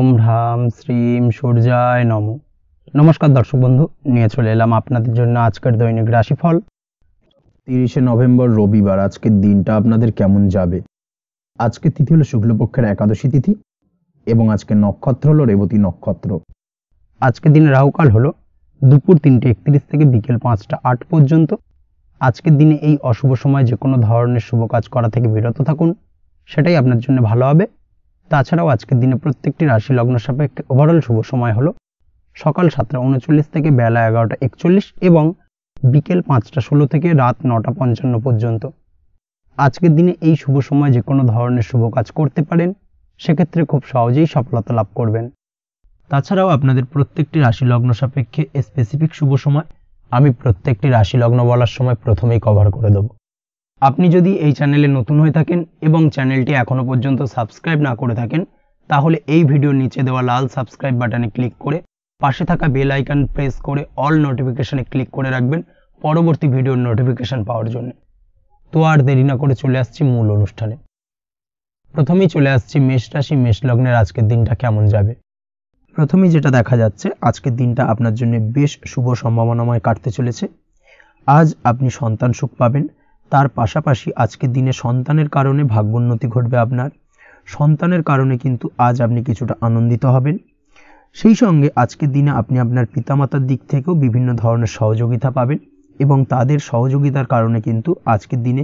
ওম হ্রাম শ্রীম সূর্যায় নম। নমস্কার দর্শক বন্ধু, নিয়ে চলে এলাম আপনাদের জন্য আজকের দৈনিক রাশিফল 30শে নভেম্বর রবিবার। আজকের দিনটা আপনাদের কেমন যাবে? আজকে তিথি হলো শুক্লপক্ষের একাদশী তিথি এবং আজকে নক্ষত্র হলো রেবতী নক্ষত্র। আজকের দিনে রাহুকাল হলো দুপুর 3:31 থেকে বিকেল 5টা 8 পর্যন্ত। আজকের দিনে এই অশুভ সময় যে কোনো ধরনের শুভ কাজ করা থেকে বিরত থাকুন, সেটাই আপনার জন্য ভালো হবে। তাছাড়াও আজকের দিনে প্রত্যেকটি রাশি লগ্ন সাপেক্ষে ওভারঅল শুভ সময় হলো সকাল 7টা 39 থেকে বেলা 11টা 41 এবং বিকেল 5টা 16 থেকে রাত 9টা 55 পর্যন্ত। আজকের দিনে এই শুভ সময় যে কোনো ধরনের শুভ কাজ করতে পারেন, সেক্ষেত্রে খুব সহজেই সফলতা লাভ করবেন। তাছাড়াও আপনাদের প্রত্যেকটি রাশি লগ্ন সাপেক্ষে স্পেসিফিক শুভ সময় আমি প্রত্যেকটি রাশি লগ্ন বলার সময় প্রথমেই কভার করে দেব। আপনি যদি এই চ্যানেলে নতুন হয়ে থাকেন এবং চ্যানেলটি এখনও পর্যন্ত সাবস্ক্রাইব না করে থাকেন, তাহলে এই ভিডিওর নিচে দেওয়া লাল সাবস্ক্রাইব বাটনে ক্লিক করে পাশে থাকা বেল আইকন প্রেস করে অল নোটিফিকেশনে ক্লিক করে রাখবেন পরবর্তী ভিডিওর নোটিফিকেশন পাওয়ার জন্য। তো আর দেরি না করে চলে আসছি মূল অনুষ্ঠানে। প্রথমেই চলে আসছি মেষ রাশি মেষ লগ্নের আজকের দিনটা কেমন যাবে। প্রথমেই যেটা দেখা যাচ্ছে, আজকের দিনটা আপনার জন্য বেশ শুভ সম্ভাবনাময় কাটতে চলেছে। আজ আপনি সন্তান সুখ পাবেন, তার পাশাপাশি আজকের দিনে সন্তানের কারণে ভাগ্যোন্নতি ঘটবে। আপনার সন্তানের কারণে কিন্তু আজ আপনি কিছুটা আনন্দিত হবেন। সেই সঙ্গে আজকের দিনে আপনি আপনার পিতামাতার দিক থেকেও বিভিন্ন ধরনের সহযোগিতা পাবেন এবং তাদের সহযোগিতার কারণে কিন্তু আজকের দিনে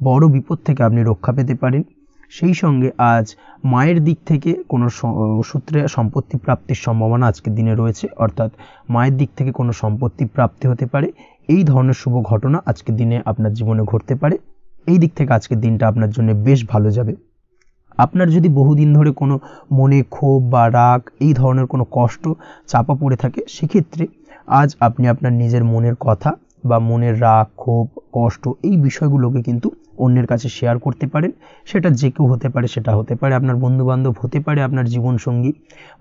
বড় বিপদ থেকে আপনি রক্ষা পেতে পারেন। সেই সঙ্গে আজ মায়ের দিক থেকে কোনো সূত্রে সম্পত্তি প্রাপ্তির সম্ভাবনা আজকের দিনে রয়েছে, অর্থাৎ মায়ের দিক থেকে কোনো সম্পত্তি প্রাপ্তি হতে পারে। এই ধরনের শুভ ঘটনা আজকের দিনে আপনার জীবনে ঘটতে পারে। এই দিক থেকে আজকের দিনটা আপনার জন্য বেশ ভালো যাবে। আপনার যদি বহুদিন ধরে কোনো মনে ক্ষোভ বা রাগ এই ধরনের কোনো কষ্ট চাপা পড়ে থাকে, সেক্ষেত্রে আজ আপনি আপনার নিজের মনের কথা বা মনের রাগ ক্ষোভ কষ্ট এই বিষয়গুলোকে কিন্তু অন্যের কাছে শেয়ার করতে পারেন। সেটা যে কেউ হতে পারে, সেটা হতে পারে আপনার বন্ধুবান্ধব, হতে পারে আপনার জীবনসঙ্গী,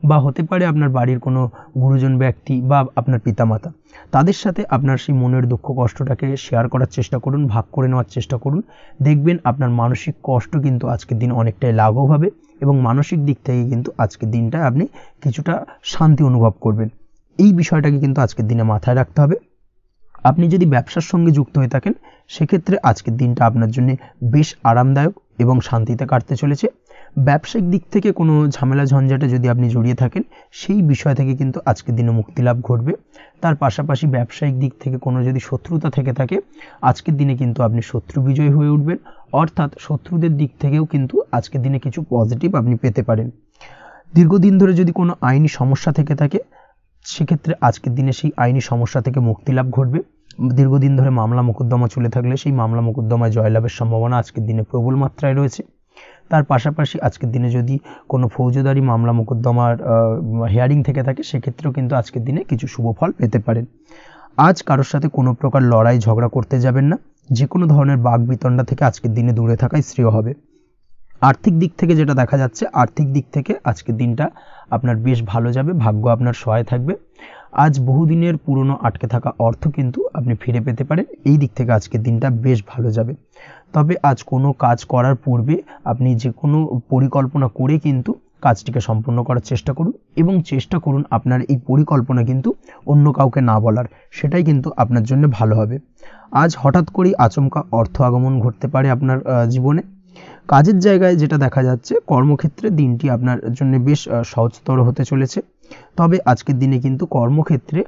বা হতে পারে আপনার বাড়ির কোনো গুরুজন ব্যক্তি বা আপনার পিতামাতা। তাদের সাথে আপনার সেই মনের দুঃখ কষ্টটাকে শেয়ার করার চেষ্টা করুন, ভাগ করে নেওয়ার চেষ্টা করুন। দেখবেন আপনার মানসিক কষ্ট কিন্তু আজকের দিন অনেকটাই লাঘব হবে এবং মানসিক দিক থেকে কিন্তু আজকের দিনটায় আপনি কিছুটা শান্তি অনুভব করবেন। এই বিষয়টাকে কিন্তু আজকের দিনে মাথায় রাখতে হবে। আপনি যদি ব্যবসার সঙ্গে যুক্ত হয়ে থাকেন, সেক্ষেত্রে আজকের দিনটা আপনার জন্য বেশ আরামদায়ক এবং শান্তিতে কাটতে চলেছে। ব্যবসায়িক দিক থেকে কোনো ঝামেলা ঝঞ্ঝাটে যদি আপনি জড়িয়ে থাকেন, সেই বিষয় থেকে কিন্তু আজকের দিনে মুক্তি লাভ ঘটবে। তার পাশাপাশি ব্যবসায়িক দিক থেকে কোনো যদি শত্রুতা থেকে থাকে, আজকের দিনে কিন্তু আপনি শত্রু বিজয় হয়ে উঠবেন, অর্থাৎ শত্রুদের দিক থেকেও কিন্তু আজকের দিনে কিছু পজিটিভ আপনি পেতে পারেন। দীর্ঘদিন ধরে যদি কোনো আইনি সমস্যা থেকে থাকে, সেক্ষেত্রে আজকের দিনে সেই আইনি সমস্যা থেকে মুক্তি লাভ ঘটবে। দীর্ঘদিন ধরে মামলা মোকদ্দমা চলে থাকলে সেই মামলা মোকদ্দমায় জয়লাভের সম্ভাবনা আজকের দিনে প্রবল মাত্রায় রয়েছে। তার পাশাপাশি আজকের দিনে যদি কোনো ফৌজদারি মামলা মোকদ্দমার হিয়ারিং থেকে থাকে, সেক্ষেত্রেও কিন্তু আজকের দিনে কিছু শুভ ফল পেতে পারেন। আজ কারোর সাথে কোনো প্রকার লড়াই ঝগড়া করতে যাবেন না। যে কোনো ধরনের বাক বিতণ্ডা থেকে আজকের দিনে দূরে থাকাই শ্রেয় হবে। আর্থিক দিক থেকে যেটা দেখা যাচ্ছে, আর্থিক দিক থেকে আজকের দিনটা আপনার বেশ ভালো যাবে, ভাগ্য আপনার সহায় থাকবে। আজ বহুদিনের পুরনো আটকে থাকা অর্থ কিন্তু আপনি ফিরে পেতে পারেন। এই দিক থেকে আজকের দিনটা বেশ ভালো যাবে। তবে আজ কোনো কাজ করার পূর্বে আপনি যে কোনো পরিকল্পনা করে কিন্তু কাজটিকে সম্পূর্ণ করার চেষ্টা করুন এবং চেষ্টা করুন আপনার এই পরিকল্পনা কিন্তু অন্য কাউকে না বলার, সেটাই কিন্তু আপনার জন্য ভালো হবে। আজ হঠাৎ করেই আচমকা অর্থ আগমন ঘটতে পারে আপনার জীবনে। কাজের জায়গায় যেটা দেখা যাচ্ছে, কর্মক্ষেত্রে দিনটি আপনার জন্য বেশ সহজতর হতে চলেছে। তবে আজকের দিনে কিন্তু কর্মক্ষেত্রে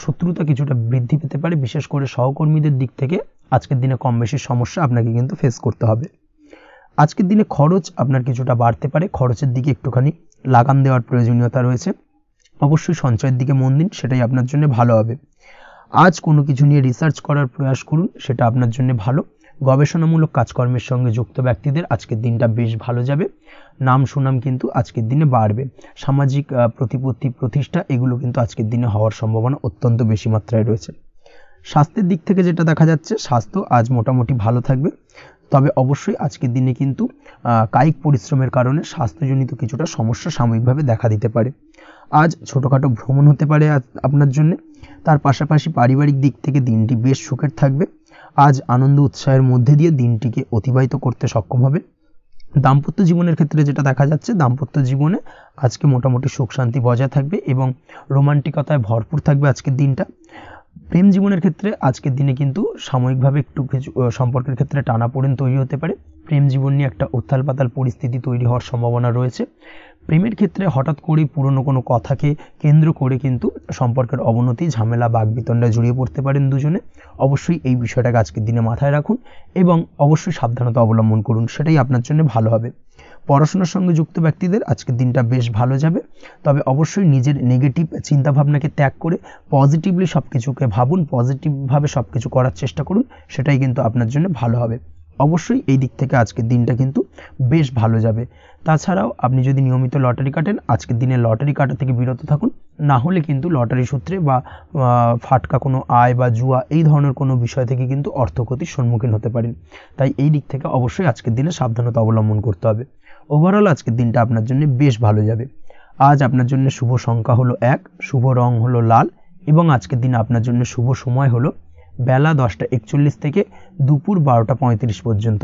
শত্রুতা কিছুটা বৃদ্ধি পেতে পারে, বিশেষ করে সহকর্মীদের দিক থেকে আজকের দিনে কম বেশি সমস্যা আপনাকে কিন্তু ফেস করতে হবে। আজকের দিনে খরচ আপনার কিছুটা বাড়তে পারে, খরচের দিকে একটুখানি লাগাম দেওয়ার প্রয়োজনীয়তা রয়েছে। অবশ্যই সঞ্চয়ের দিকে মন দিন, সেটাই আপনার জন্য ভালো হবে। আজ কোনো কিছু নিয়ে রিসার্চ করার প্রয়াস করুন, সেটা আপনার জন্য ভালো। গবেষণামূলক কাজকর্মের সঙ্গে যুক্ত ব্যক্তিদের আজকের দিনটা বেশ ভালো যাবে। নাম সুনাম কিন্তু আজকের দিনে বাড়বে। সামাজিক প্রতিপত্তি প্রতিষ্ঠা এগুলো কিন্তু আজকের দিনে হওয়ার সম্ভাবনা অত্যন্ত বেশি মাত্রায় রয়েছে। স্বাস্থ্যের দিক থেকে যেটা দেখা যাচ্ছে, স্বাস্থ্য আজ মোটামুটি ভালো থাকবে। তবে অবশ্যই আজকের দিনে কিন্তু কায়িক পরিশ্রমের কারণে স্বাস্থ্যজনিত কিছুটা সমস্যা সাময়িকভাবে দেখা দিতে পারে। আজ ছোটোখাটো ভ্রমণ হতে পারে আপনার জন্য। তার পাশাপাশি পারিবারিক দিক থেকে দিনটি বেশ সুখের থাকবে। আজ আনন্দ উৎসাহের মধ্যে দিয়ে দিনটিকে অতিবাহিত করতে সক্ষম হবে। দাম্পত্য জীবনের ক্ষেত্রে যেটা দেখা যাচ্ছে, দাম্পত্য জীবনে আজকে মোটামুটি সুখ শান্তি বজায় থাকবে এবং রোমান্টিকতায় ভরপুর থাকবে আজকের দিনটা। প্রেম জীবনের ক্ষেত্রে আজকের দিনে কিন্তু সাময়িকভাবে একটু কিছু সম্পর্কের ক্ষেত্রে টানাপোড়েন তৈরি হতে পারে। প্রেম জীবন নিয়ে একটা উত্থাল পাতাল পরিস্থিতি তৈরি হওয়ার সম্ভাবনা রয়েছে। প্রেমের ক্ষেত্রে হঠাৎ করেই পুরনো কোনো কথাকে কেন্দ্র করে কিন্তু সম্পর্কের অবনতি, ঝামেলা, বাগবিতণ্ডায় জড়িয়ে পড়তে পারেন দুজনে। অবশ্যই এই বিষয়টাকে আজকের দিনে মাথায় রাখুন এবং অবশ্যই সাবধানতা অবলম্বন করুন, সেটাই আপনার জন্য ভালো হবে। পড়াশোনার সঙ্গে যুক্ত ব্যক্তিদের আজকের দিনটা বেশ ভালো যাবে, তবে অবশ্যই নিজের নেগেটিভ চিন্তাভাবনাকে ত্যাগ করে পজিটিভলি সব কিছুকে ভাবুন, পজিটিভভাবে সব কিছু করার চেষ্টা করুন, সেটাই কিন্তু আপনার জন্য ভালো হবে। অবশ্যই এই দিক থেকে আজকের দিনটা কিন্তু বেশ ভালো যাবে। তাছাড়াও আপনি যদি নিয়মিত লটারি কাটেন, আজকের দিনে লটারি কাটা থেকে বিরত থাকুন, না হলে কিন্তু লটারি সূত্রে বা ফাটকা কোনো আয় বা জুয়া এই ধরনের কোনো বিষয় থেকে কিন্তু অর্থক্ষতির সম্মুখীন হতে পারেন। তাই এই দিক থেকে অবশ্যই আজকের দিনে সাবধানতা অবলম্বন করতে হবে। ওভারঅল আজকের দিনটা আপনার জন্য বেশ ভালো যাবে। আজ আপনার জন্য শুভ সংখ্যা হলো 1, শুভ রং হলো লাল এবং আজকের দিনে আপনার জন্য শুভ সময় হলো বেলা 10:41 থেকে দুপুর 12:35 পর্যন্ত।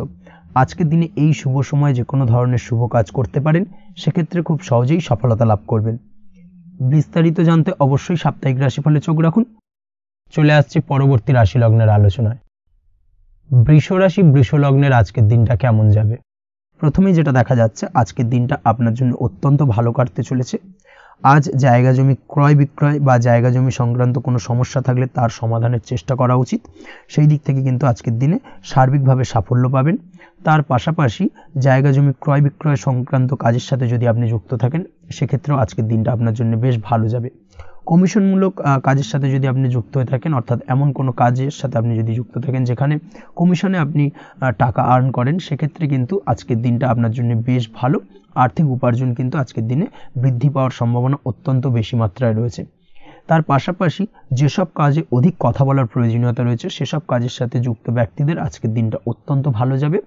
আজকের দিনে এই শুভ সময় যে কোনো ধরনের শুভ কাজ করতে পারেন, সেক্ষেত্রে খুব সহজেই সফলতা লাভ করবেন। বিস্তারিত জানতে অবশ্যই সাপ্তাহিক রাশিফলে চোখ রাখুন। চলে আসছে পরবর্তী রাশি লগ্নের আলোচনায়। বৃষ রাশি, বৃষ লগ্নের আজকের দিনটা কেমন যাবে? প্রথমেই যেটা দেখা যাচ্ছে, আজকের দিনটা আপনার জন্য অত্যন্ত ভালো কাটতে চলেছে। আজ জায়গা জমি ক্রয় বিক্রয় বা জায়গা জমি সংক্রান্ত কোনো সমস্যা থাকলে তার সমাধানের চেষ্টা করা উচিত। সেই দিক থেকে কিন্তু আজকের দিনে সার্বিকভাবে সাফল্য পাবেন। তার পাশাপাশি জায়গা জমি ক্রয় বিক্রয় সংক্রান্ত কাজের সাথে যদি আপনি যুক্ত থাকেন, সেক্ষেত্রেও আজকের দিনটা আপনার জন্য বেশ ভালো যাবে। কমিশনমূলক কাজের সাথে যদি আপনি যুক্ত হয়ে থাকেন, অর্থাৎ এমন কোনো কাজের সাথে আপনি যদি যুক্ত থাকেন যেখানে কমিশনে আপনি টাকা আর্ন করেন, সেক্ষেত্রে কিন্তু আজকের দিনটা আপনার জন্য বেশ ভালো। আর্থিক উপার্জন কিন্তু আজকের দিনে বৃদ্ধি পাওয়ার সম্ভাবনা অত্যন্ত বেশি মাত্রায় রয়েছে। তার পাশাপাশি যেসব কাজে অধিক কথা বলার প্রয়োজনীয়তা রয়েছে, সেসব কাজের সাথে যুক্ত ব্যক্তিদের আজকের দিনটা অত্যন্ত ভালো যাবে।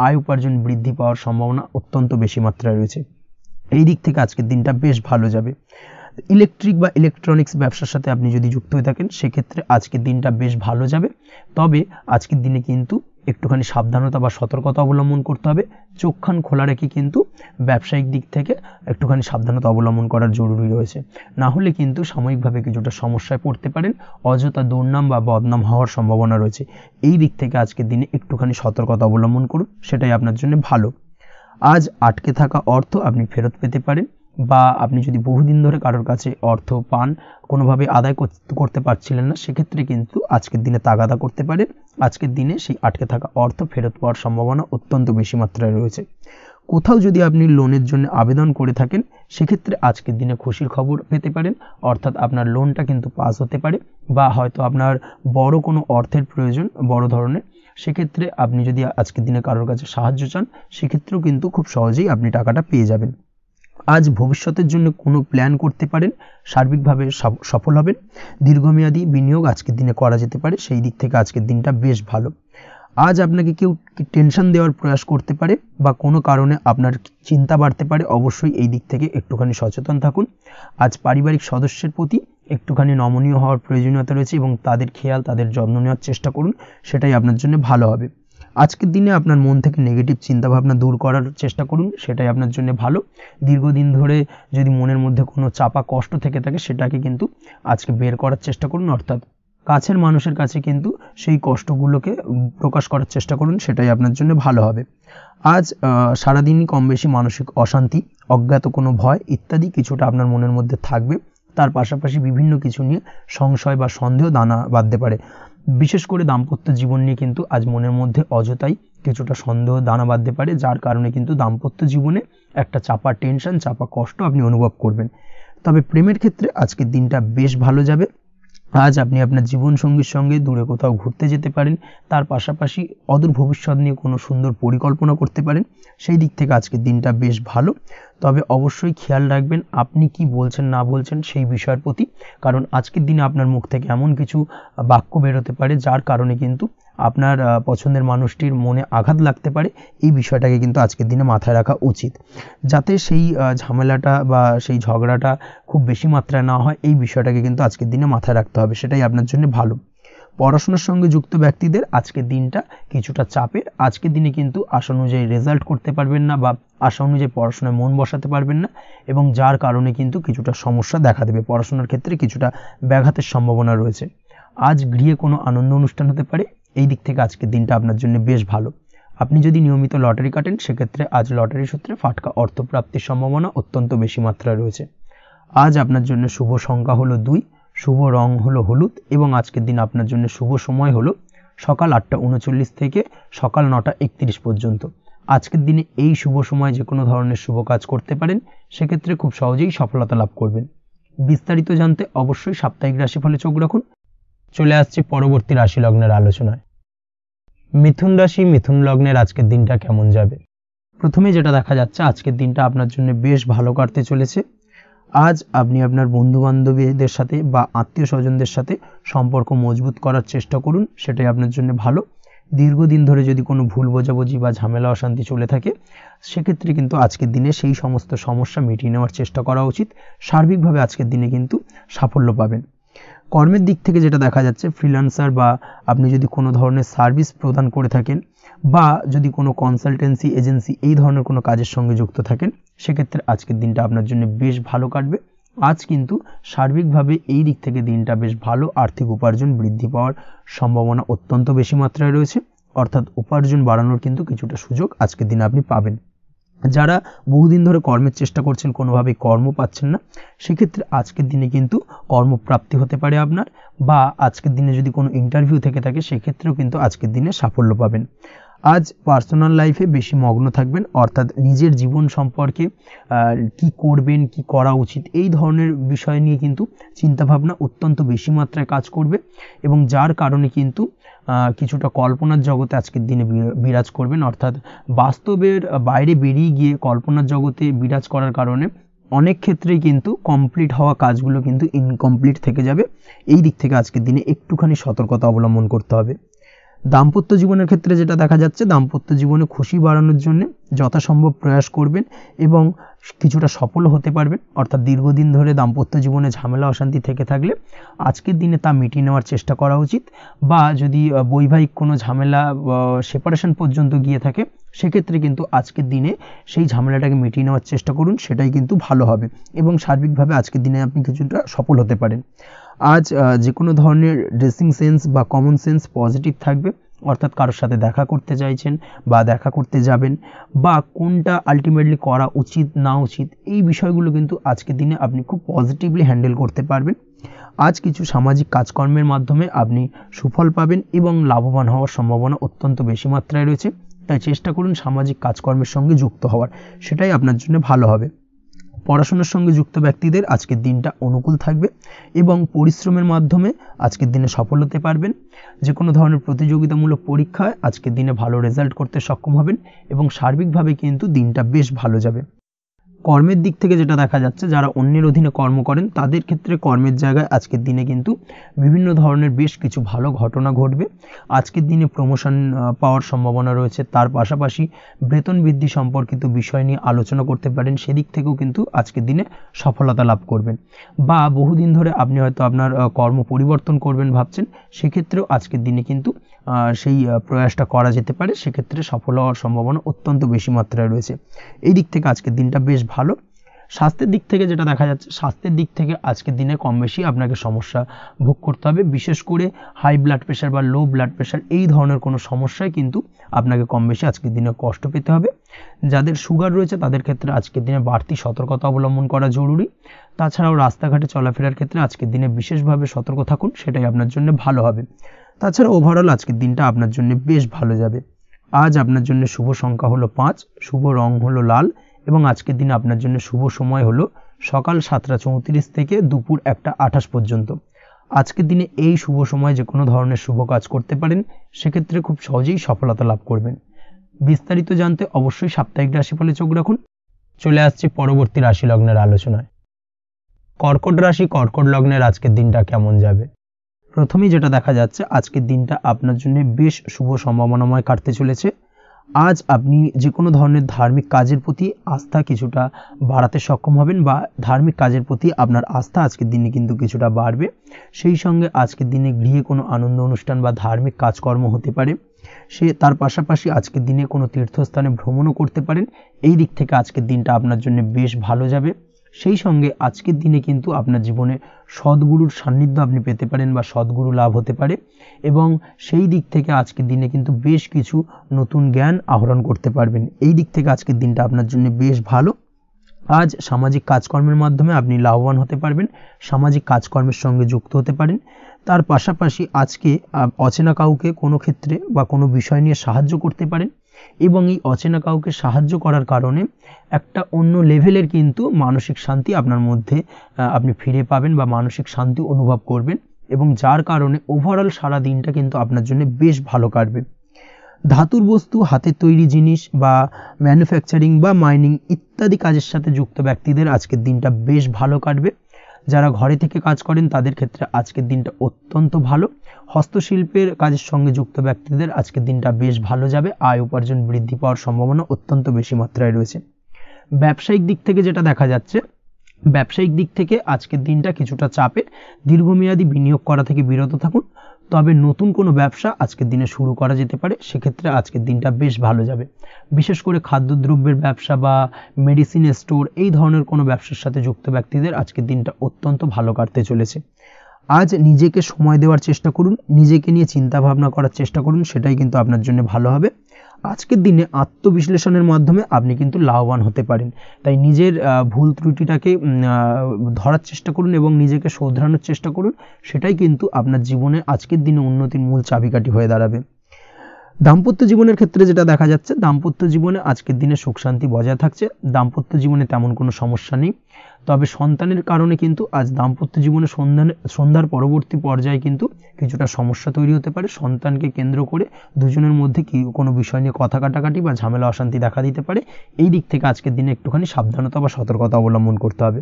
আয় উপার্জন বৃদ্ধি পাওয়ার সম্ভাবনা অত্যন্ত বেশি মাত্রায় রয়েছে। এই দিক থেকে আজকের দিনটা বেশ ভালো যাবে। ইলেকট্রিক বা ইলেকট্রনিক্স ব্যবসার সাথে আপনি যদি যুক্ত হয়ে থাকেন, সেক্ষেত্রে আজকের দিনটা বেশ ভালো যাবে। তবে আজকের দিনে কিন্তু একটুখানি সাবধানতা বা সতর্কতা অবলম্বন করতে হবে। চোখ কান খোলা রেখে কিন্তু ব্যবসায়িক দিক থেকে একটুখানি সাবধানতা অবলম্বন করার জরুরি রয়েছে, না হলে কিন্তু সাময়িকভাবে কিছুটা সমস্যায় পড়তে পারেন, অযথা দুর্নাম বা বদনাম হওয়ার সম্ভাবনা রয়েছে। এই দিক থেকে আজকের দিনে একটুখানি সতর্কতা অবলম্বন করুন, সেটাই আপনার জন্য ভালো। আজ আটকে থাকা অর্থ আপনি ফেরত পেতে পারেন, বা আপনি যদি বহুদিন ধরে কারোর কাছে অর্থ পান, কোনোভাবে আদায় করতে পারছিলেন না, সেক্ষেত্রে কিন্তু আজকের দিনে তাগাদা করতে পারেন। আজকের দিনে সেই আটকে থাকা অর্থ ফেরত পাওয়ার সম্ভাবনা অত্যন্ত বেশি মাত্রায় রয়েছে। কোথাও যদি আপনি লোনের জন্য আবেদন করে থাকেন, সেক্ষেত্রে আজকের দিনে খুশির খবর পেতে পারেন, অর্থাৎ আপনার লোনটা কিন্তু পাস হতে পারে, বা হয়তো আপনার বড় কোনো অর্থের প্রয়োজন, বড় ধরনের, সেক্ষেত্রে আপনি যদি আজকের দিনে কারোর কাছে সাহায্য চান, সেক্ষেত্রেও কিন্তু খুব সহজেই আপনি টাকাটা পেয়ে যাবেন। আজ ভবিষ্যতের জন্য কোনো প্ল্যান করতে পারেন, সার্বিকভাবে সফল হবেন। দীর্ঘমেয়াদী বিনিয়োগ আজকের দিনে করা যেতে পারে, সেই দিক থেকে আজকের দিনটা বেশ ভালো। আজ আপনাকে কেউ টেনশন দেওয়ার প্রয়াস করতে পারে বা কোনো কারণে আপনার চিন্তা বাড়তে পারে, অবশ্যই এই দিক থেকে একটুখানি সচেতন থাকুন। আজ পারিবারিক সদস্যের প্রতি একটুখানি নমনীয় হওয়ার প্রয়োজনীয়তা রয়েছে এবং তাদের খেয়াল, তাদের যত্ন নেওয়ার চেষ্টা করুন, সেটাই আপনার জন্য ভালো হবে। আজকের দিনে আপনার মন থেকে নেগেটিভ চিন্তাভাবনা দূর করার চেষ্টা করুন, সেটাই আপনার জন্য ভালো। দীর্ঘদিন ধরে যদি মনের মধ্যে কোনো চাপা কষ্ট থেকে থাকে, সেটাকে কিন্তু আজকে বের করার চেষ্টা করুন, অর্থাৎ কাছের মানুষের কাছে কিন্তু সেই কষ্টগুলোকে প্রকাশ করার চেষ্টা করুন, সেটাই আপনার জন্য ভালো হবে। আজ সারাদিনই কম বেশি মানসিক অশান্তি, অজ্ঞাত কোনো ভয় ইত্যাদি কিছুটা আপনার মনের মধ্যে থাকবে। তার পাশাপাশি বিভিন্ন কিছু নিয়ে সংশয় বা সন্দেহ দানা বাঁধতে পারে। বিশেষ করে দাম্পত্য জীবন নিয়ে কিন্তু আজ মনের মধ্যে অযথাই কিছুটা সন্দেহ দানা বাঁধতে পারে, যার কারণে কিন্তু দাম্পত্য জীবনে একটা চাপা টেনশন, চাপা কষ্ট আপনি অনুভব করবেন। তবে প্রেমের ক্ষেত্রে আজকের দিনটা বেশ ভালো যাবে। আজ আপনি আপনার জীবনসঙ্গীর সঙ্গে দূরে কোথাও ঘুরতে যেতে পারেন, তার পাশাপাশি অদূর ভবিষ্যৎ নিয়ে কোনো সুন্দর পরিকল্পনা করতে পারেন, সেই দিক থেকে আজকের দিনটা বেশ ভালো। তবে অবশ্যই খেয়াল রাখবেন আপনি কি বলছেন না বলছেন সেই বিষয়ের প্রতি, কারণ আজকের দিনে আপনার মুখ থেকে এমন কিছু বাক্য বেরোতে পারে যার কারণে কিন্তু আপনার পছন্দের মানুষটির মনে আঘাত লাগতে পারে। এই বিষয়টাকে কিন্তু আজকের দিনে মাথায় রাখা উচিত, যাতে সেই ঝামেলাটা বা সেই ঝগড়াটা খুব বেশি মাত্রায় না হয়, এই বিষয়টাকে কিন্তু আজকের দিনে মাথায় রাখতে হবে, সেটাই আপনার জন্য ভালো। পড়াশোনার সঙ্গে যুক্ত ব্যক্তিদের আজকের দিনটা কিছুটা চাপের। আজকের দিনে কিন্তু আশা অনুযায়ী রেজাল্ট করতে পারবেন না বা আশা অনুযায়ী পড়াশোনায় মন বসাতে পারবেন না, এবং যার কারণে কিন্তু কিছুটা সমস্যা দেখা দেবে। পড়াশোনার ক্ষেত্রে কিছুটা ব্যাঘাতের সম্ভাবনা রয়েছে। আজ গৃহে কোনো আনন্দ অনুষ্ঠান হতে পারে, এই দিক থেকে আজকের দিনটা আপনার জন্য বেশ ভালো। আপনি যদি নিয়মিত লটারি কাটেন সেক্ষেত্রে আজ লটারি সূত্রে ফাটকা অর্থপ্রাপ্তির সম্ভাবনা অত্যন্ত বেশি মাত্রায় রয়েছে। আজ আপনার জন্য শুভ সংখ্যা হলো 2, শুভ রং হলো হলুদ, এবং আজকের দিন আপনার জন্য শুভ সময় হলো সকাল 8:39 থেকে সকাল 9:31 পর্যন্ত। আজকের দিনে এই শুভ সময় যে কোনো ধরনের শুভ কাজ করতে পারেন, সেক্ষেত্রে খুব সহজেই সফলতা লাভ করবেন। বিস্তারিত জানতে অবশ্যই সাপ্তাহিক রাশিফলে চোখ রাখুন। চলে আসছি পরবর্তী রাশি লগ্নের আলোচনায়। মিথুন রাশি, মিথুন লগ্নের আজকের দিনটা কেমন যাবে? প্রথমে যেটা দেখা যাচ্ছে, আজকের দিনটা আপনার জন্য বেশ ভালো কাটতে চলেছে। আজ আপনি আপনার বন্ধু বান্ধবীদের সাথে বা আত্মীয় স্বজনদের সাথে সম্পর্ক মজবুত করার চেষ্টা করুন, সেটাই আপনার জন্য ভালো। দীর্ঘদিন ধরে যদি কোনো ভুল বোঝাবুঝি বা ঝামেলা অশান্তি চলে থাকে, সেক্ষেত্রে কিন্তু আজকের দিনে সেই সমস্ত সমস্যা মিটিয়ে নেওয়ার চেষ্টা করা উচিত। সার্বিকভাবে আজকের দিনে কিন্তু সাফল্য পাবেন। কর্মের দিক থেকে যেটা দেখা যাচ্ছে, ফ্রিল্যান্সার বা আপনি যদি কোনো ধরনের সার্ভিস প্রদান করে থাকেন বা যদি কোনো কনসালটেন্সি এজেন্সি এই ধরনের কোনো কাজের সঙ্গে যুক্ত থাকেন, সেক্ষেত্রে আজকের দিনটা আপনার জন্য বেশ ভালো কাটবে। আজ কিন্তু সার্বিকভাবে এই দিক থেকে দিনটা বেশ ভালো। আর্থিক উপার্জন বৃদ্ধি পাওয়ার সম্ভাবনা অত্যন্ত বেশি মাত্রায় রয়েছে, অর্থাৎ উপার্জন বাড়ানোর কিন্তু কিছুটা সুযোগ আজকের দিনে আপনি পাবেন। যারা বহুদিন ধরে কর্মের চেষ্টা করছেন, কোনোভাবেই কর্ম পাচ্ছেন না, সেক্ষেত্রে আজকের দিনে কিন্তু কর্মপ্রাপ্তি হতে পারে আপনার, বা আজকের দিনে যদি কোনো ইন্টারভিউ থেকে থাকে সেক্ষেত্রেও কিন্তু আজকের দিনে সাফল্য পাবেন। আজ পার্সোনাল লাইফে বেশি মগ্ন থাকবেন, অর্থাৎ নিজের জীবন সম্পর্কে কি করবেন, কি করা উচিত, এই ধরনের বিষয় নিয়ে কিন্তু চিন্তাভাবনা অত্যন্ত বেশি মাত্রায় কাজ করবে, এবং যার কারণে কিন্তু কিছুটা কল্পনার জগতে আজকের দিনে বিরাজ করবেন। অর্থাৎ বাস্তবের বাইরে বেরিয়ে গিয়ে কল্পনার জগতে বিরাজ করার কারণে অনেক ক্ষেত্রেই কিন্তু কমপ্লিট হওয়া কাজগুলো কিন্তু ইনকমপ্লিট থেকে যাবে। এই দিক থেকে আজকের দিনে একটুখানি সতর্কতা অবলম্বন করতে হবে। দাম্পত্য জীবনের ক্ষেত্রে যেটা দেখা যাচ্ছে, দাম্পত্য জীবনে খুশি বাড়ানোর জন্য যথাসম্ভব প্রয়াস করবেন এবং কিছুটা সফল হতে পারবেন। অর্থাৎ দীর্ঘদিন ধরে দাম্পত্য জীবনে ঝামেলা অশান্তি থেকে থাকলে আজকের দিনে তা মিটিয়ে নেওয়ার চেষ্টা করা উচিত, বা যদি বৈবাহিক কোনো ঝামেলা সেপারেশন পর্যন্ত গিয়ে থাকে, সেক্ষেত্রে কিন্তু আজকের দিনে সেই ঝামেলাটাকে মিটিয়ে নেওয়ার চেষ্টা করুন, সেটাই কিন্তু ভালো হবে, এবং সার্বিকভাবে আজকের দিনে আপনি কিছুটা সফল হতে পারেন। আজ যে কোনো ধরনের ড্রেসিং সেন্স বা কমন সেন্স পজিটিভ থাকবে, অর্থাৎ কারোর সাথে দেখা করতে চাইছেন বা দেখা করতে যাবেন, বা কোনটা আলটিমেটলি করা উচিত না উচিত, এই বিষয়গুলো কিন্তু আজকের দিনে আপনি খুব পজিটিভলি হ্যান্ডেল করতে পারবেন। আজ কিছু সামাজিক কাজকর্মের মাধ্যমে আপনি সুফল পাবেন এবং লাভবান হওয়ার সম্ভাবনা অত্যন্ত বেশি মাত্রায় রয়েছে। তাই চেষ্টা করুন সামাজিক কাজকর্মের সঙ্গে যুক্ত হওয়ার, সেটাই আপনার জন্য ভালো হবে। পড়াশোনার সঙ্গে যুক্ত ব্যক্তিদের আজকের দিনটা অনুকূল থাকবে এবং পরিশ্রমের মাধ্যমে আজকের দিনে সফল হতে পারবেন। যে কোনো ধরনের প্রতিযোগিতামূলক পরীক্ষায় আজকের দিনে ভালো রেজাল্ট করতে সক্ষম হবেন এবং সার্বিকভাবে কিন্তু দিনটা বেশ ভালো যাবে। কর্মের দিক থেকে যেটা দেখা যাচ্ছে, যারা অন্যের অধীনে কর্ম করেন তাদের ক্ষেত্রে কর্মের জায়গায় আজকের দিনে কিন্তু বিভিন্ন ধরনের বেশ কিছু ভালো ঘটনা ঘটবে। আজকের দিনে প্রমোশন পাওয়ার সম্ভাবনা রয়েছে, তার পাশাপাশি বেতন বৃদ্ধি সম্পর্কিত বিষয় নিয়ে আলোচনা করতে পারেন, সেদিক থেকেও কিন্তু আজকের দিনে সফলতা লাভ করবেন। বা বহুদিন ধরে আপনি হয়তো আপনার কর্ম পরিবর্তন করবেন ভাবছেন, সেক্ষেত্রেও আজকের দিনে কিন্তু সেই প্রয়াসটা করা যেতে পারে, সেক্ষেত্রে সফল হওয়ার সম্ভাবনা অত্যন্ত বেশি মাত্রায় রয়েছে। এই দিক থেকে আজকের দিনটা বেশ ভালো। স্বাস্থ্যের দিক থেকে যেটা দেখা যাচ্ছে, স্বাস্থ্যের দিক থেকে আজকের দিনে কম বেশি আপনাকে সমস্যা ভোগ করতে হবে, বিশেষ করে হাই ব্লাড প্রেশার বা লো ব্লাড প্রেশার এই ধরনের কোনো সমস্যায় কিন্তু আপনাকে কম বেশি আজকের দিনে কষ্ট পেতে হবে। যাদের সুগার রয়েছে তাদের ক্ষেত্রে আজকের দিনে বাড়তি সতর্কতা অবলম্বন করা জরুরি। তাছাড়াও রাস্তাঘাটে চলাফেরার ক্ষেত্রে আজকের দিনে বিশেষভাবে সতর্ক থাকুন, সেটাই আপনার জন্য ভালো হবে। তাছাড়া ওভারঅল আজকের দিনটা আপনার জন্য বেশ ভালো যাবে। আজ আপনার জন্য শুভ সংখ্যা হলো 5, শুভ রং হলো লাল, এবং আজকের দিনে আপনার জন্য শুভ সময় হলো সকাল 7:34 থেকে দুপুর 1:28 পর্যন্ত। আজকের দিনে এই শুভ সময় যে কোনো ধরনের শুভ কাজ করতে পারেন, সেক্ষেত্রে খুব সহজেই সফলতা লাভ করবেন। বিস্তারিত জানতে অবশ্যই সাপ্তাহিক রাশিফলে চোখ রাখুন। চলে আসছি পরবর্তী রাশি লগ্নের আলোচনায়। কর্কট রাশি, কর্কট লগ্নের আজকের দিনটা কেমন যাবে? প্রথমেই যেটা দেখা যাচ্ছে, আজকের দিনটা আপনার জন্য বেশ শুভ সম্ভাবনাময় কাটতে চলেছে। আজ আপনি যে কোনো ধরনের ধার্মিক কাজের প্রতি আস্থা কিছুটা বাড়াতে সক্ষম হবেন বা ধার্মিক কাজের প্রতি আপনার আস্থা আজকের দিনে কিন্তু কিছুটা বাড়বে। সেই সঙ্গে আজকের দিনে গৃহে কোনো আনন্দ অনুষ্ঠান বা ধার্মিক কাজকর্ম হতে পারে। তার পাশাপাশি আজকের দিনে কোনো তীর্থস্থানে ভ্রমণও করতে পারেন। এই দিক থেকে আজকের দিনটা আপনার জন্য বেশ ভালো যাবে। সেই সঙ্গে আজকের দিনে কিন্তু আপনার জীবনে সদ্গুরুর সান্নিধ্য আপনি পেতে পারেন বা সদ্গুরু লাভ হতে পারে, এবং সেই দিক থেকে আজকের দিনে কিন্তু বেশ কিছু নতুন জ্ঞান আহরণ করতে পারবেন। এই দিক থেকে আজকের দিনটা আপনার জন্য বেশ ভালো। আজ সামাজিক কাজকর্মের মাধ্যমে আপনি লাভবান হতে পারবেন, সামাজিক কাজকর্মের সঙ্গে যুক্ত হতে পারেন। তার পাশাপাশি আজকে অচেনা কাউকে কোনো ক্ষেত্রে বা কোনো বিষয় নিয়ে সাহায্য করতে পারেন, এবং এই অচেনা কাউকে সাহায্য করার কারণে একটা অন্য লেভেলের কিন্তু মানসিক শান্তি আপনার মধ্যে আপনি ফিরে পাবেন বা মানসিক শান্তি অনুভব করবেন, এবং যার কারণে ওভারঅল সারা দিনটা কিন্তু আপনার জন্য বেশ ভালো কাটবে। ধাতুর বস্তু, হাতের তৈরি জিনিস বা ম্যানুফ্যাকচারিং বা মাইনিং ইত্যাদি কাজের সাথে যুক্ত ব্যক্তিদের আজকের দিনটা বেশ ভালো কাটবে। যারা ঘরে থেকে কাজ করেন তাদের ক্ষেত্রে আজকের দিনটা অত্যন্ত ভালো। হস্তশিল্পের কাজের সঙ্গে যুক্ত ব্যক্তিদের আজকের দিনটা বেশ ভালো যাবে। আয় উপার্জন বৃদ্ধি পাওয়ার সম্ভাবনা অত্যন্ত বেশি মাত্রায় রয়েছে। ব্যবসায়িক দিক থেকে যেটা দেখা যাচ্ছে, ব্যবসায়িক দিক থেকে আজকের দিনটা কিছুটা চাপের। দীর্ঘমেয়াদী বিনিয়োগ করা থেকে বিরত থাকুন, তবে নতুন কোনো ব্যবসা আজকের দিনে শুরু করা যেতে পারে, সেক্ষেত্রে আজকের দিনটা বেশ ভালো যাবে। বিশেষ করে খাদ্যদ্রব্যের ব্যবসা বা মেডিসিন স্টোর এই ধরনের কোনো ব্যবসার সাথে যুক্ত ব্যক্তিদের আজকের দিনটা অত্যন্ত ভালো কাটতে চলেছে। আজ নিজেকে সময় দেওয়ার চেষ্টা করুন, নিজেকে নিয়ে চিন্তা ভাবনা করার চেষ্টা করুন, সেটাই কিন্তু আপনার জন্য ভালো হবে। আজকের দিনে আত্মবিশ্লেষণের মাধ্যমে আপনি কিন্তু লাভবান হতে পারেন, তাই নিজের ভুল ত্রুটিটাকে ধরার চেষ্টা করুন এবং নিজেকে শোধরানোর চেষ্টা করুন, সেটাই কিন্তু আপনার জীবনে আজকের দিনে উন্নতির মূল চাবিকাঠি হয়ে দাঁড়াবে। দাম্পত্য জীবনের ক্ষেত্রে যেটা দেখা যাচ্ছে, দাম্পত্য জীবনে আজকের দিনে সুখ শান্তি বজায় থাকছে। দাম্পত্য জীবনে তেমন কোনো সমস্যা নেই, তবে সন্তানের কারণে কিন্তু আজ দাম্পত্য জীবনে সন্ধ্যার পরবর্তী পর্যায়ে কিন্তু কিছুটা সমস্যা তৈরি হতে পারে। সন্তানকে কেন্দ্র করে দুজনের মধ্যে কোনো বিষয় নিয়ে কথা কাটাকাটি বা ঝামেলা অশান্তি দেখা দিতে পারে। এই দিক থেকে আজকের দিনে একটুখানি সাবধানতা বা সতর্কতা অবলম্বন করতে হবে।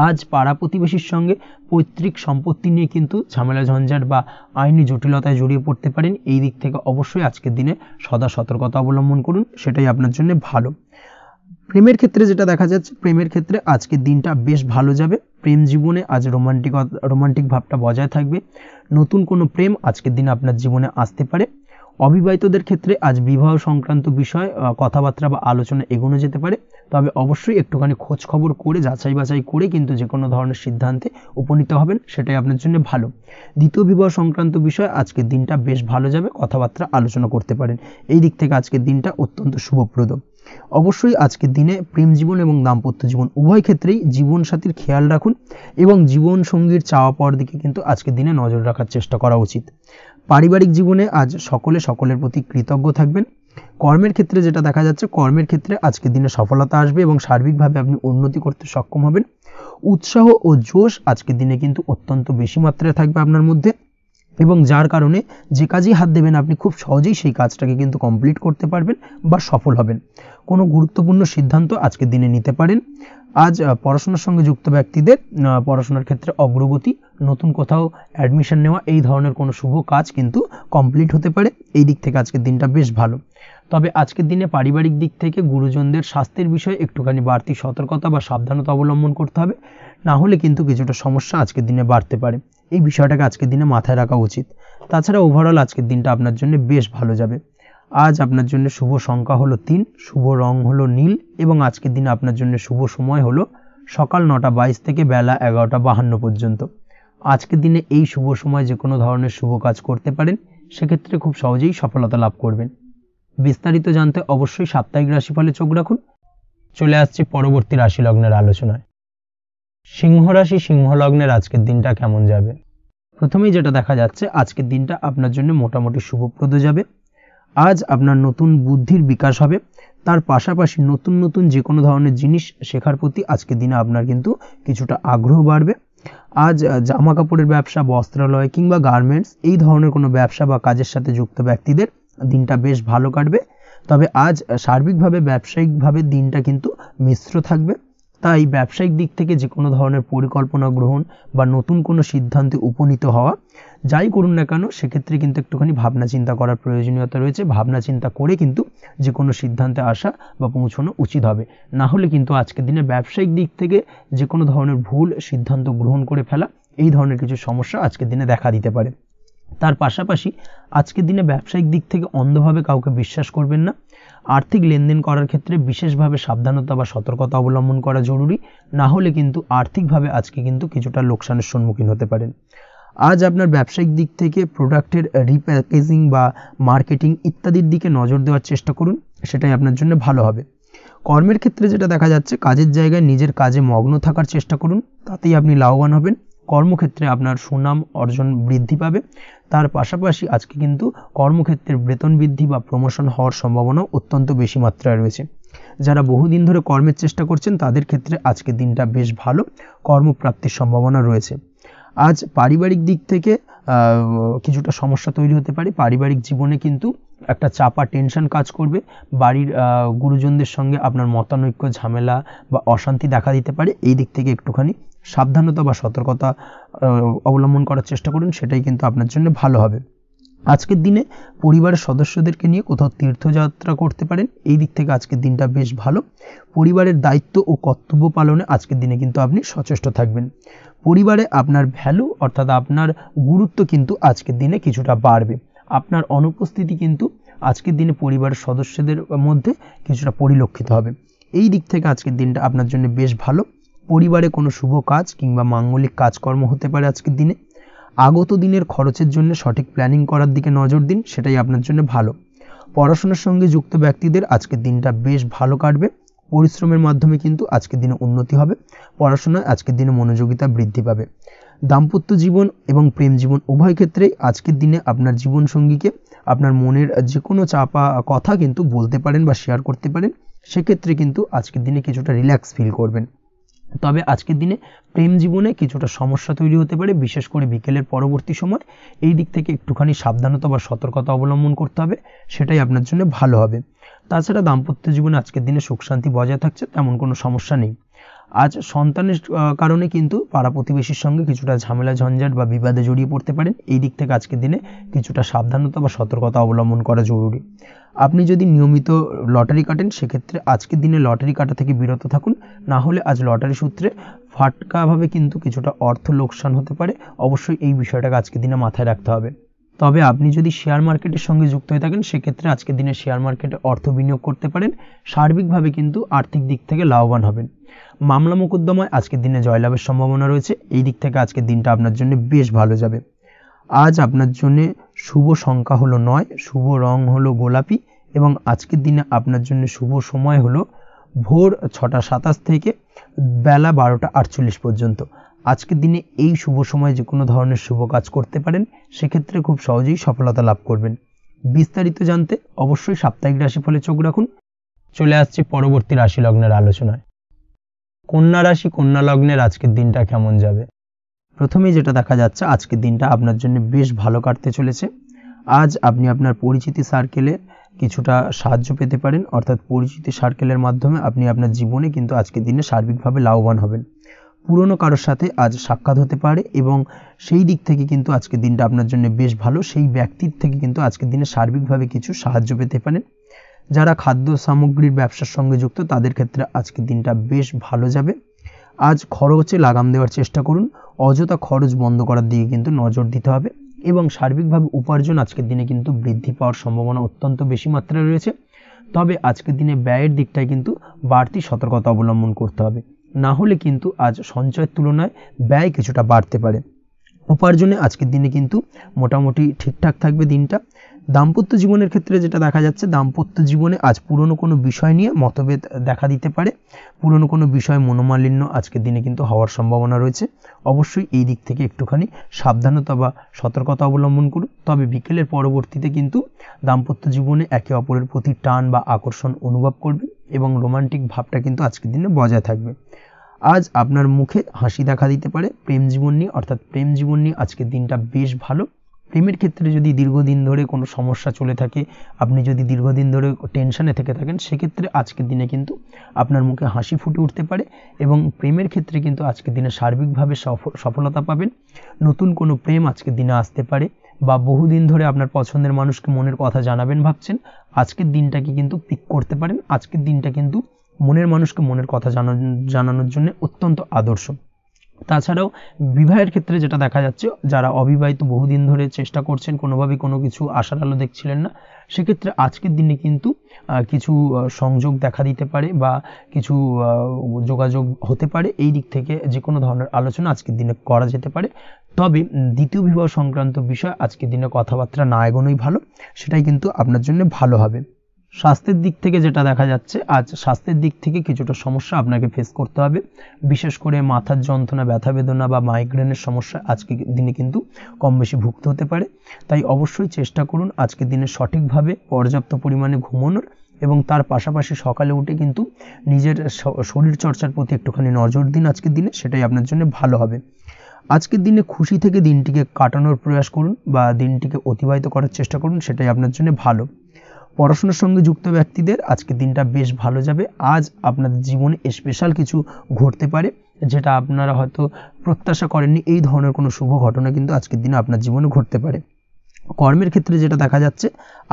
আজ পাড়া প্রতিবেশীর সঙ্গে পৈতৃক সম্পত্তি নিয়ে কিন্তু ঝামেলা ঝঞ্ঝাট বা আইনি জটিলতায় জড়িয়ে পড়তে পারেন। এই দিক থেকে অবশ্যই আজকের দিনে সদা সতর্কতা অবলম্বন করুন, সেটাই আপনার জন্য ভালো। প্রেমের ক্ষেত্রে যেটা দেখা যাচ্ছে, প্রেমের ক্ষেত্রে আজকের দিনটা বেশ ভালো যাবে। প্রেম জীবনে আজ রোমান্টিক ভাবটা বজায় থাকবে। নতুন কোনো প্রেম আজকের দিনে আপনার জীবনে আসতে পারে। অবিবাহিতদের ক্ষেত্রে আজ বিবাহ সংক্রান্ত বিষয় কথাবার্তা বা আলোচনা এগোনো যেতে পারে, তবে অবশ্যই একটুখানি খোঁজ খবর করে যাচাই বাছাই করে কিন্তু যে কোনো ধরনের সিদ্ধান্তে উপনীত হবেন, সেটাই আপনার জন্য ভালো। দ্বিতীয় বিবাহ সংক্রান্ত বিষয় আজকের দিনটা বেশ ভালো যাবে, কথাবার্তা আলোচনা করতে পারেন। এই দিক থেকে আজকের দিনটা অত্যন্ত শুভপ্রদ। অবশ্যই আজকের দিনে প্রেম জীবন এবং দাম্পত্য জীবন উভয় ক্ষেত্রেই জীবনসাথীর খেয়াল রাখুন এবং জীবন সঙ্গীর চাওয়া পাওয়ার দিকে কিন্তু আজকের দিনে নজর রাখার চেষ্টা করা উচিত। পারিবারিক জীবনে আজ সকলের প্রতি কৃতজ্ঞ থাকবেন। কর্মের ক্ষেত্রে যেটা দেখা যাচ্ছে, কর্মের ক্ষেত্রে আজকের দিনে সফলতা আসবে এবং সার্বিকভাবে আপনি উন্নতি করতে সক্ষম হবেন। উৎসাহ ও জোশ আজকের দিনে কিন্তু অত্যন্ত বেশি মাত্রায় থাকবে আপনার মধ্যে, এবং যার কারণে যে কাজেই হাত দেবেন আপনি খুব সহজেই সেই কাজটাকে কিন্তু কমপ্লিট করতে পারবেন বা সফল হবেন। কোনো গুরুত্বপূর্ণ সিদ্ধান্ত আজকের দিনে নিতে পারেন। আজ পড়াশোনার সঙ্গে যুক্ত ব্যক্তিদের পড়াশোনার ক্ষেত্রে অগ্রগতি, নতুন কোথাও অ্যাডমিশন নেওয়া, এই ধরনের কোনো শুভ কাজ কিন্তু কমপ্লিট হতে পারে। এই দিক থেকে আজকের দিনটা বেশ ভালো। তবে আজকের দিনে পারিবারিক দিক থেকে গুরুজনদের স্বাস্থ্যের বিষয়ে একটুখানি বাড়তি সতর্কতা বা সাবধানতা অবলম্বন করতে হবে, না হলে কিন্তু কিছুটা সমস্যা আজকের দিনে বাড়তে পারে। এই বিষয়টাকে আজকের দিনে মাথায় রাখা উচিত। তাছাড়া ওভারঅল আজকের দিনটা আপনার জন্য বেশ ভালো যাবে। আজ আপনার জন্য শুভ সংখ্যা হলো 3, শুভ রং হলো নীল, এবং আজকের দিনে আপনার জন্য শুভ সময় হলো সকাল 9:22 থেকে বেলা 11:52 পর্যন্ত। আজকের দিনে এই শুভ সময় যে কোনো ধরনের শুভ কাজ করতে পারেন, সেক্ষেত্রে খুব সহজেই সফলতা লাভ করবেন। বিস্তারিত জানতে অবশ্যই সাপ্তাহিক রাশিফলে চোখ রাখুন। চলে আসছি পরবর্তী রাশি লগ্নের আলোচনায়। সিংহ রাশি, সিংহ লগ্নের আজকের দিনটা কেমন যাবে? প্রথমেই যেটা দেখা যাচ্ছে, আজকের দিনটা আপনার জন্য মোটামুটি শুভপ্রদ যাবে। আজ আপনার নতুন বুদ্ধির বিকাশ হবে, তার পাশাপাশি নতুন যে কোনো ধরনের জিনিস শেখার প্রতি আজকের দিনে আপনার কিন্তু কিছুটা আগ্রহ বাড়বে। আজ জামা কাপড়ের ব্যবসা, বস্ত্রালয় কিংবা গার্মেন্টস এই ধরনের কোনো ব্যবসা বা কাজের সাথে যুক্ত ব্যক্তিদের দিনটা বেশ ভালো কাটবে। তবে আজ সার্বিকভাবে ব্যবসায়িকভাবে দিনটা কিন্তু মিশ্র থাকবে। তাই ব্যবসায়িক দিক থেকে যে কোনো ধরনের পরিকল্পনা গ্রহণ বা নতুন কোনো সিদ্ধান্তে উপনীত হওয়া, যাই করুন না কেন সেক্ষেত্রে কিন্তু একটুখানি ভাবনা চিন্তা করার প্রয়োজনীয়তা রয়েছে। ভাবনা চিন্তা করে কিন্তু যে কোনো সিদ্ধান্তে আসা বা পৌঁছানো উচিত হবে, না হলে কিন্তু আজকের দিনে ব্যবসায়িক দিক থেকে যে কোনো ধরনের ভুল সিদ্ধান্ত গ্রহণ করে ফেলা, এই ধরনের কিছু সমস্যা আজকের দিনে দেখা দিতে পারে। তার পাশাপাশি আজকের দিনে ব্যবসায়িক দিক থেকে অন্ধভাবে কাউকে বিশ্বাস করবেন না। আর্থিক লেনদেন করার ক্ষেত্রে বিশেষভাবে সাবধানতা বা সতর্কতা অবলম্বন করা জরুরি, না হলে কিন্তু আর্থিকভাবে আজকে কিন্তু কিছুটা লোকসানের সম্মুখীন হতে পারেন। আজ আপনার ব্যবসায়িক দিক থেকে প্রোডাক্টের রিপ্যাকেজিং বা মার্কেটিং ইত্যাদির দিকে নজর দেওয়ার চেষ্টা করুন, সেটাই আপনার জন্য ভালো হবে। কর্মের ক্ষেত্রে যেটা দেখা যাচ্ছে, কাজের জায়গায় নিজের কাজে মগ্ন থাকার চেষ্টা করুন, তাতেই আপনি লাভবান হবেন। কর্মক্ষেত্রে আপনার সুনাম অর্জন বৃদ্ধি পাবে। তার পাশাপাশি আজকে কিন্তু কর্মক্ষেত্রের বেতন বৃদ্ধি বা প্রমোশন হওয়ার সম্ভাবনাও অত্যন্ত বেশি মাত্রায় রয়েছে। যারা বহুদিন ধরে কর্মের চেষ্টা করছেন তাদের ক্ষেত্রে আজকের দিনটা বেশ ভালো, কর্মপ্রাপ্তির সম্ভাবনা রয়েছে। আজ পারিবারিক দিক থেকে কিছুটা সমস্যা তৈরি হতে পারে। পারিবারিক জীবনে কিন্তু একটা চাপা টেনশন কাজ করবে। বাড়ির গুরুজনদের সঙ্গে আপনার মতানৈক্য, ঝামেলা বা অশান্তি দেখা দিতে পারে। এই দিক থেকে একটুখানি সাবধানতা বা সতর্কতা অবলম্বন করার চেষ্টা করুন, সেটাই কিন্তু আপনার জন্য ভালো হবে। আজকের দিনে পরিবারের সদস্যদেরকে নিয়ে কোথাও তীর্থযাত্রা করতে পারেন, এই দিক থেকে আজকের দিনটা বেশ ভালো। পরিবারের দায়িত্ব ও কর্তব্য পালনে আজকের দিনে কিন্তু আপনি সচেষ্ট থাকবেন। পরিবারে আপনার ভ্যালু অর্থাৎ আপনার গুরুত্ব কিন্তু আজকের দিনে কিছুটা বাড়বে। আপনার অনুপস্থিতি কিন্তু আজকের দিনে পরিবারের সদস্যদের মধ্যে কিছুটা পরিলক্ষিত হবে। এই দিক থেকে আজকের দিনটা আপনার জন্য বেশ ভালো। পরিবারে কোনো শুভ কাজ কিংবা মাঙ্গলিক কাজকর্ম হতে পারে আজকের দিনে। আগত দিনের খরচের জন্য সঠিক প্ল্যানিং করার দিকে নজর দিন, সেটাই আপনার জন্য ভালো। পড়াশোনার সঙ্গে যুক্ত ব্যক্তিদের আজকের দিনটা বেশ ভালো কাটবে। পরিশ্রমের মাধ্যমে কিন্তু আজকের দিনে উন্নতি হবে। পড়াশোনায় আজকের দিনে মনোযোগিতা বৃদ্ধি পাবে। দাম্পত্য জীবন এবং প্রেম জীবন উভয় ক্ষেত্রেই আজকের দিনে আপনার জীবনসঙ্গীকে আপনার মনের যে কোনো চাপা কথা কিন্তু বলতে পারেন বা শেয়ার করতে পারেন। সেক্ষেত্রে কিন্তু আজকের দিনে কিছুটা রিল্যাক্স ফিল করবেন। তবে আজকের দিনে প্রেম জীবনে কিছুটা সমস্যা তৈরি হতে পারে, বিশেষ করে বিকেলের পরবর্তী সময়। এই দিক থেকে একটুখানি সাবধানতা বা সতর্কতা অবলম্বন করতে হবে, সেটাই আপনার জন্য ভালো হবে। তাছাড়া দাম্পত্য জীবনে আজকের দিনে সুখ শান্তি বজায় থাকছে, তেমন কোনো সমস্যা নেই। আজ সন্তানের কারণে কিন্তু পাড়া প্রতিবেশীর সঙ্গে কিছুটা ঝামেলা ঝঞ্ঝাট বা বিবাদে জড়িয়ে পড়তে পারেন। এই দিক থেকে আজকের দিনে কিছুটা সাবধানতা বা সতর্কতা অবলম্বন করা জরুরি। আপনি যদি নিয়মিত লটারি কাটেন সেক্ষেত্রে আজকের দিনে লটারি কাটা থেকে বিরত থাকুন, না হলে আজ লটারি সূত্রে ফাটকাভাবে কিন্তু কিছুটা অর্থ লোকসান হতে পারে। অবশ্যই এই বিষয়টাকে আজকের দিনে মাথায় রাখতে হবে। তবে আপনি যদি শেয়ার মার্কেটের সঙ্গে যুক্ত হয়ে থাকেন সেক্ষেত্রে আজকের দিনে শেয়ার মার্কেটে অর্থ বিনিয়োগ করতে পারেন। সার্বিকভাবে কিন্তু আর্থিক দিক থেকে লাভবান হবেন। মামলা মোকদ্দমায় আজকের দিনে জয়লাভের সম্ভাবনা রয়েছে। এই দিক থেকে আজকের দিনটা আপনার জন্য বেশ ভালো যাবে। আজ আপনার জন্য শুভ সংখ্যা হলো 9, শুভ রং হলো গোলাপি এবং আজকের দিনে আপনার জন্য শুভ সময় হলো ভোর 6টা 27 থেকে বেলা 12টা 48 পর্যন্ত। আজকের দিনে এই শুভ সময় যে কোনো ধরনের শুভ কাজ করতে পারেন, সেক্ষেত্রে খুব সহজেই সফলতা লাভ করবেন। বিস্তারিত জানতে অবশ্যই সাপ্তাহিক রাশিফলে চোখ রাখুন। চলে আসছে পরবর্তী রাশি লগ্নের আলোচনায়। কন্যা রাশি, কন্যা লগ্নের আজকের দিনটা কেমন যাবে? প্রথমেই যেটা দেখা যাচ্ছে, আজকের দিনটা আপনার জন্য বেশ ভালো কাটতে চলেছে। আজ আপনি আপনার পরিচিতি সার্কেলে কিছুটা সাহায্য পেতে পারেন, অর্থাৎ পরিচিতি সার্কেলের মাধ্যমে আপনি আপনার জীবনে কিন্তু আজকের দিনে সার্বিকভাবে লাভবান হবেন। পুরনো কারোর সাথে আজ সাক্ষাৎ হতে পারে এবং সেই দিক থেকে কিন্তু আজকের দিনটা আপনার জন্য বেশ ভালো। সেই ব্যক্তির থেকে কিন্তু আজকের দিনে সার্বিকভাবে কিছু সাহায্য পেতে পারেন। যারা খাদ্য সামগ্রীর ব্যবসার সঙ্গে যুক্ত তাদের ক্ষেত্রে আজকের দিনটা বেশ ভালো যাবে। আজ খরচে লাগাম দেওয়ার চেষ্টা করুন, অযথা খরচ বন্ধ করার দিকে কিন্তু নজর দিতে হবে এবং সার্বিকভাবে উপার্জন আজকের দিনে কিন্তু বৃদ্ধি পাওয়ার সম্ভাবনা অত্যন্ত বেশি মাত্রায় রয়েছে। তবে আজকের দিনে ব্যয়ের দিকটায় কিন্তু বাড়তি সতর্কতা অবলম্বন করতে হবে, না হলে কিন্তু আজ সঞ্চয়ের তুলনায় ব্যয় কিছুটা বাড়তে পারে। উপার্জনে আজকের দিনে কিন্তু মোটামুটি ঠিকঠাক থাকবে দিনটা। দাম্পত্য জীবনের ক্ষেত্রে যেটা দেখা যাচ্ছে, দাম্পত্য জীবনে আজ পুরনো কোনো বিষয় নিয়ে মতভেদ দেখা দিতে পারে। পুরনো কোনো বিষয় মনোমালিন্য আজকের দিনে কিন্তু হওয়ার সম্ভাবনা রয়েছে। অবশ্যই এই দিক থেকে একটুখানি সাবধানতা বা সতর্কতা অবলম্বন করুন। তবে বিকেলের পরবর্তীতে কিন্তু দাম্পত্য জীবনে একে অপরের প্রতি টান বা আকর্ষণ অনুভব করবেন এবং রোমান্টিক ভাবটা কিন্তু আজকের দিনে বজায় থাকবে। আজ আপনার মুখে হাসি দেখা দিতে পারে। প্রেম জীবন নিয়ে অর্থাৎ প্রেম জীবন নিয়ে আজকের দিনটা বেশ ভালো। প্রেমের ক্ষেত্রে যদি দীর্ঘদিন ধরে কোনো সমস্যা চলে থাকে, আপনি যদি দীর্ঘদিন ধরে টেনশনে থেকে থাকেন, সেক্ষেত্রে আজকের দিনে কিন্তু আপনার মুখে হাসি ফুটে উঠতে পারে এবং প্রেমের ক্ষেত্রে কিন্তু আজকের দিনে সার্বিকভাবে সফলতা পাবেন। নতুন কোনো প্রেম আজকের দিনে আসতে পারে, বা বহুদিন ধরে আপনার পছন্দের মানুষকে মনের কথা জানাবেন ভাবছেন, আজকের দিনটাকে কিন্তু পিক করতে পারেন। আজকের দিনটা কিন্তু মনের মানুষকে মনের কথা জানানোর জন্য অত্যন্ত আদর্শ। তাছাড়াও বিবাহের ক্ষেত্রে যেটা দেখা যাচ্ছে, যারা অবিবাহিত বহুদিন ধরে চেষ্টা করছেন, কোনোভাবে কোনো কিছু আশার আলো দেখছিলেন না, সেক্ষেত্রে আজকের দিনে কিন্তু কিছু সংযোগ দেখা দিতে পারে বা কিছু যোগাযোগ হতে পারে। এই দিক থেকে যে কোনো ধরনের আলোচনা আজকের দিনে করা যেতে পারে। তবে দ্বিতীয় বিবাহ সংক্রান্ত বিষয় আজকের দিনে কথাবার্তা না এগোনোই ভালো, সেটাই কিন্তু আপনার জন্য ভালো হবে। স্বাস্থ্যের দিক থেকে যেটা দেখা যাচ্ছে, আজ স্বাস্থ্যের দিক থেকে কিছুটা সমস্যা আপনাকে ফেস করতে হবে। বিশেষ করে মাথার যন্ত্রণা, ব্যথা বেদনা বা মাইগ্রেনের সমস্যা আজকের দিনে কিন্তু কম বেশি ভুগতে হতে পারে। তাই অবশ্যই চেষ্টা করুন আজকের দিনে সঠিকভাবে পর্যাপ্ত পরিমাণে ঘুমানোর, এবং তার পাশাপাশি সকালে উঠে কিন্তু নিজের শরীর চর্চার প্রতি একটুখানি নজর দিন আজকের দিনে, সেটাই আপনার জন্য ভালো হবে। আজকের দিনে খুশি থেকে দিনটিকে কাটানোর প্রয়াস করুন বা দিনটিকে অতিবাহিত করার চেষ্টা করুন, সেটাই আপনার জন্য ভালো। পড়াশোনার সঙ্গে যুক্ত ব্যক্তিদের আজকের দিনটা বেশ ভালো যাবে। আজ আপনাদের জীবনে স্পেশাল কিছু ঘটতে পারে, যেটা আপনারা হয়তো প্রত্যাশা করেননি। এই ধরনের কোনো শুভ ঘটনা কিন্তু আজকের দিনে আপনার জীবনে ঘটতে পারে। কর্মের ক্ষেত্রে যেটা দেখা যাচ্ছে,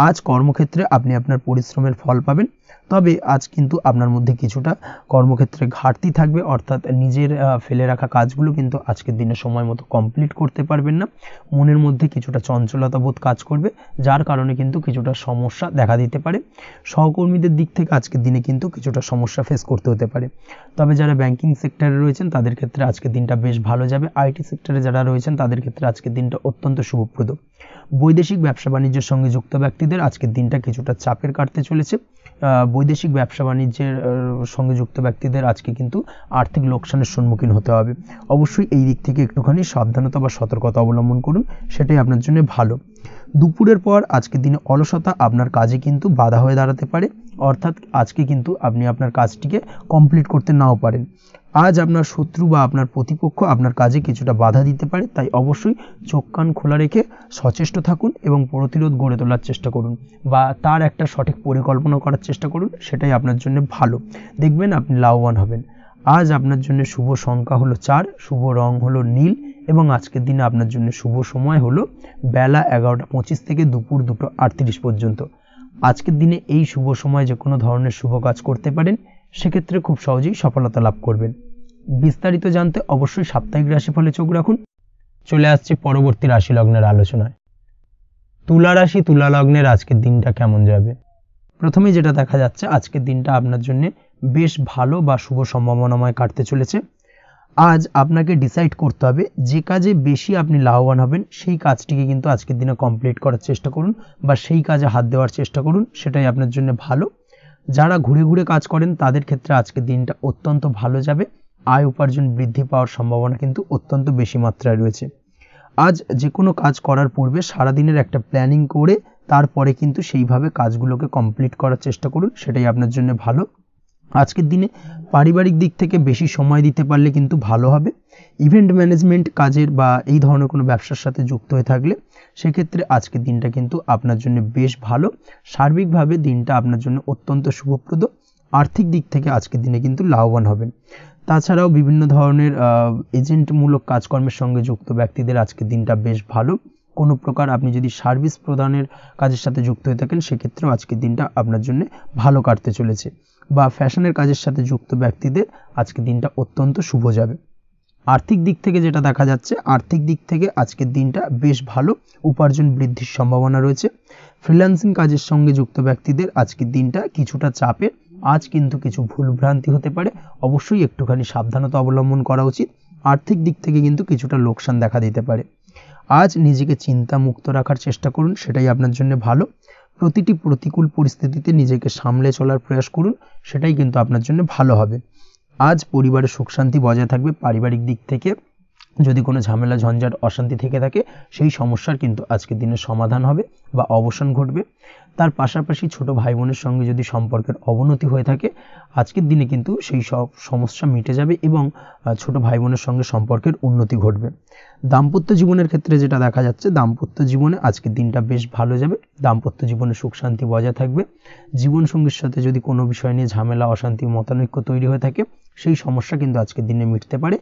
আজ কর্মক্ষেত্রে আপনি আপনার পরিশ্রমের ফল পাবেন। তবে আজ কিন্তু আপনার মধ্যে কিছুটা কর্মক্ষেত্রে ঘাটতি থাকবে, অর্থাৎ নিজের ফেলে রাখা কাজগুলো কিন্তু আজকের দিনে সময় মতো কমপ্লিট করতে পারবেন না। মনের মধ্যে কিছুটা চঞ্চলতা বোধ কাজ করবে, যার কারণে কিন্তু কিছুটা সমস্যা দেখা দিতে পারে। সহকর্মীদের দিক থেকে আজকের দিনে কিন্তু কিছুটা সমস্যা ফেস করতে হতে পারে। তবে যারা ব্যাংকিং সেক্টরে রয়েছেন তাদের ক্ষেত্রে আজকের দিনটা বেশ ভালো যাবে। আইটি সেক্টরে যারা রয়েছেন তাদের ক্ষেত্রে আজকের দিনটা অত্যন্ত শুভপ্রদ। বৈদেশিক ব্যবসা বাণিজ্যের সঙ্গে যুক্ত ব্যক্তিদের আজকের দিনটা কিছুটা চাপের কাটতে চলেছে। বৈদেশিক ব্যবসা বাণিজ্যের সঙ্গে যুক্ত ব্যক্তিদের আজকে কিন্তু আর্থিক লোকসানের সম্মুখীন হতে হবে। অবশ্যই এই দিক থেকে একটুখানি সাবধানতা বা সতর্কতা অবলম্বন করুন, সেটাই আপনার জন্য ভালো। দুপুরের পর আজকের দিনে অলসতা আপনার কাজে কিন্তু বাধা হয়ে দাঁড়াতে পারে, অর্থাৎ আজকে কিন্তু আপনি আপনার কাজটিকে কমপ্লিট করতে নাও পারেন। আজ আপনার শত্রু বা আপনার প্রতিপক্ষ আপনার কাজে কিছুটা বাধা দিতে পারে, তাই অবশ্যই চোখ কান খোলা রেখে সচেষ্ট থাকুন এবং প্রতিরোধ গড়ে তোলার চেষ্টা করুন বা তার একটা সঠিক পরিকল্পনা করার চেষ্টা করুন, সেটাই আপনার জন্য ভালো। দেখবেন আপনি লাভবান হবেন। আজ আপনার জন্য শুভ সংখ্যা হলো 4, শুভ রং হলো নীল, এবং আজকের দিনে আপনার জন্য শুভ সময় হলো বেলা 11:25 থেকে দুপুর 2:38 পর্যন্ত। আজকের দিনে এই শুভ সময় যে কোনো ধরনের শুভ কাজ করতে পারেন, সেক্ষেত্রে খুব সহজেই সফলতা লাভ করবেন। বিস্তারিত জানতে অবশ্যই সাপ্তাহিক রাশিফলে চোখ রাখুন। চলে আসছে পরবর্তী রাশি লগ্নের আলোচনায়। তুলা রাশি, তুলা লগ্নের আজকের দিনটা কেমন যাবে? প্রথমে যেটা দেখা যাচ্ছে, আজকের দিনটা আপনার জন্য বেশ ভালো বা শুভ সম্ভাবনাময় কাটতে চলেছে। আজ আপনাকে ডিসাইড করতে হবে যে কাজে বেশি আপনি লাভবান হবেন, সেই কাজটিকে কিন্তু আজকের দিনে কমপ্লিট করার চেষ্টা করুন বা সেই কাজে হাত দেওয়ার চেষ্টা করুন, সেটাই আপনার জন্য ভালো। যারা ঘুরে ঘুরে কাজ করেন তাদের ক্ষেত্রে আজকের দিনটা অত্যন্ত ভালো যাবে। আয় উপার্জন বৃদ্ধি পাওয়ার সম্ভাবনা কিন্তু অত্যন্ত বেশি মাত্রায় রয়েছে। আজ যে কোনো কাজ করার পূর্বে সারাদিনের একটা প্ল্যানিং করে তারপরে কিন্তু সেইভাবে কাজগুলোকে কমপ্লিট করার চেষ্টা করুন, সেটাই আপনার জন্য ভালো। আজকের দিনে পারিবারিক দিক থেকে বেশি সময় দিতে পারলে কিন্তু ভালো হবে। ইভেন্ট ম্যানেজমেন্ট কাজের বা এই ধরনের কোনো ব্যবসার সাথে যুক্ত হয়ে থাকলে সেক্ষেত্রে আজকের দিনটা কিন্তু আপনার জন্য বেশ ভালো। সার্বিকভাবে দিনটা আপনার জন্য অত্যন্ত শুভপ্রদ। আর্থিক দিক থেকে আজকের দিনে কিন্তু লাভবান হবেন। তাছাড়াও বিভিন্ন ধরনের এজেন্টমূলক কাজকর্মের সঙ্গে যুক্ত ব্যক্তিদের আজকের দিনটা বেশ ভালো। কোনো প্রকার আপনি যদি সার্ভিস প্রদানের কাজের সাথে যুক্ত হয়ে থাকেন, সেক্ষেত্রেও আজকের দিনটা আপনার জন্য ভালো কাটতে চলেছে। বা ফ্যাশনের কাজের সাথে যুক্ত ব্যক্তিদের আজকের দিনটা অত্যন্ত শুভ যাবে। আর্থিক দিক থেকে যেটা দেখা যাচ্ছে, আর্থিক দিক থেকে আজকের দিনটা বেশ ভালো, উপার্জন বৃদ্ধির সম্ভাবনা রয়েছে। ফ্রিল্যান্সিং কাজের সঙ্গে যুক্ত ব্যক্তিদের আজকের দিনটা কিছুটা চাপের। আজ কিন্তু কিছু ভুলভ্রান্তি হতে পারে, অবশ্যই একটুখানি সাবধানতা অবলম্বন করা উচিত। আর্থিক দিক থেকে কিন্তু কিছুটা লোকসান দেখা দিতে পারে। আজ নিজেকে চিন্তা মুক্ত রাখার চেষ্টা করুন, সেটাই আপনার জন্য ভালো। প্রতিটি প্রতিকূল পরিস্থিতিতে নিজেকে সামলে চলার প্রয়াস করুন, সেটাই কিন্তু আপনার জন্য ভালো হবে। আজ পরিবারের সুখ শান্তি বজায় থাকবে। পারিবারিক দিক থেকে যদি কোনো ঝামেলা ঝঞ্ঝাট অশান্তি থেকে থাকে সেই সমস্যার কিন্তু আজকের দিনে সমাধান হবে বা অবসান ঘটবে। তার পাশাপাশি ছোট ভাই বোনের সঙ্গে যদি সম্পর্কের অবনতি হয়ে থাকে আজকের দিনে কিন্তু সেই সব সমস্যা মিটে যাবে এবং ছোট ভাই বোনের সঙ্গে সম্পর্কের উন্নতি ঘটবে। দাম্পত্য জীবনের ক্ষেত্রে যেটা দেখা যাচ্ছে, দাম্পত্য জীবনে আজকের দিনটা বেশ ভালো যাবে। দাম্পত্য জীবনে সুখ শান্তি বজায় থাকবে। জীবনসঙ্গীর সাথে যদি কোনো বিষয় নিয়ে ঝামেলা অশান্তি মতানৈক্য তৈরি হয়ে থাকে সেই সমস্যা কিন্তু আজকের দিনে মিটতে পারে।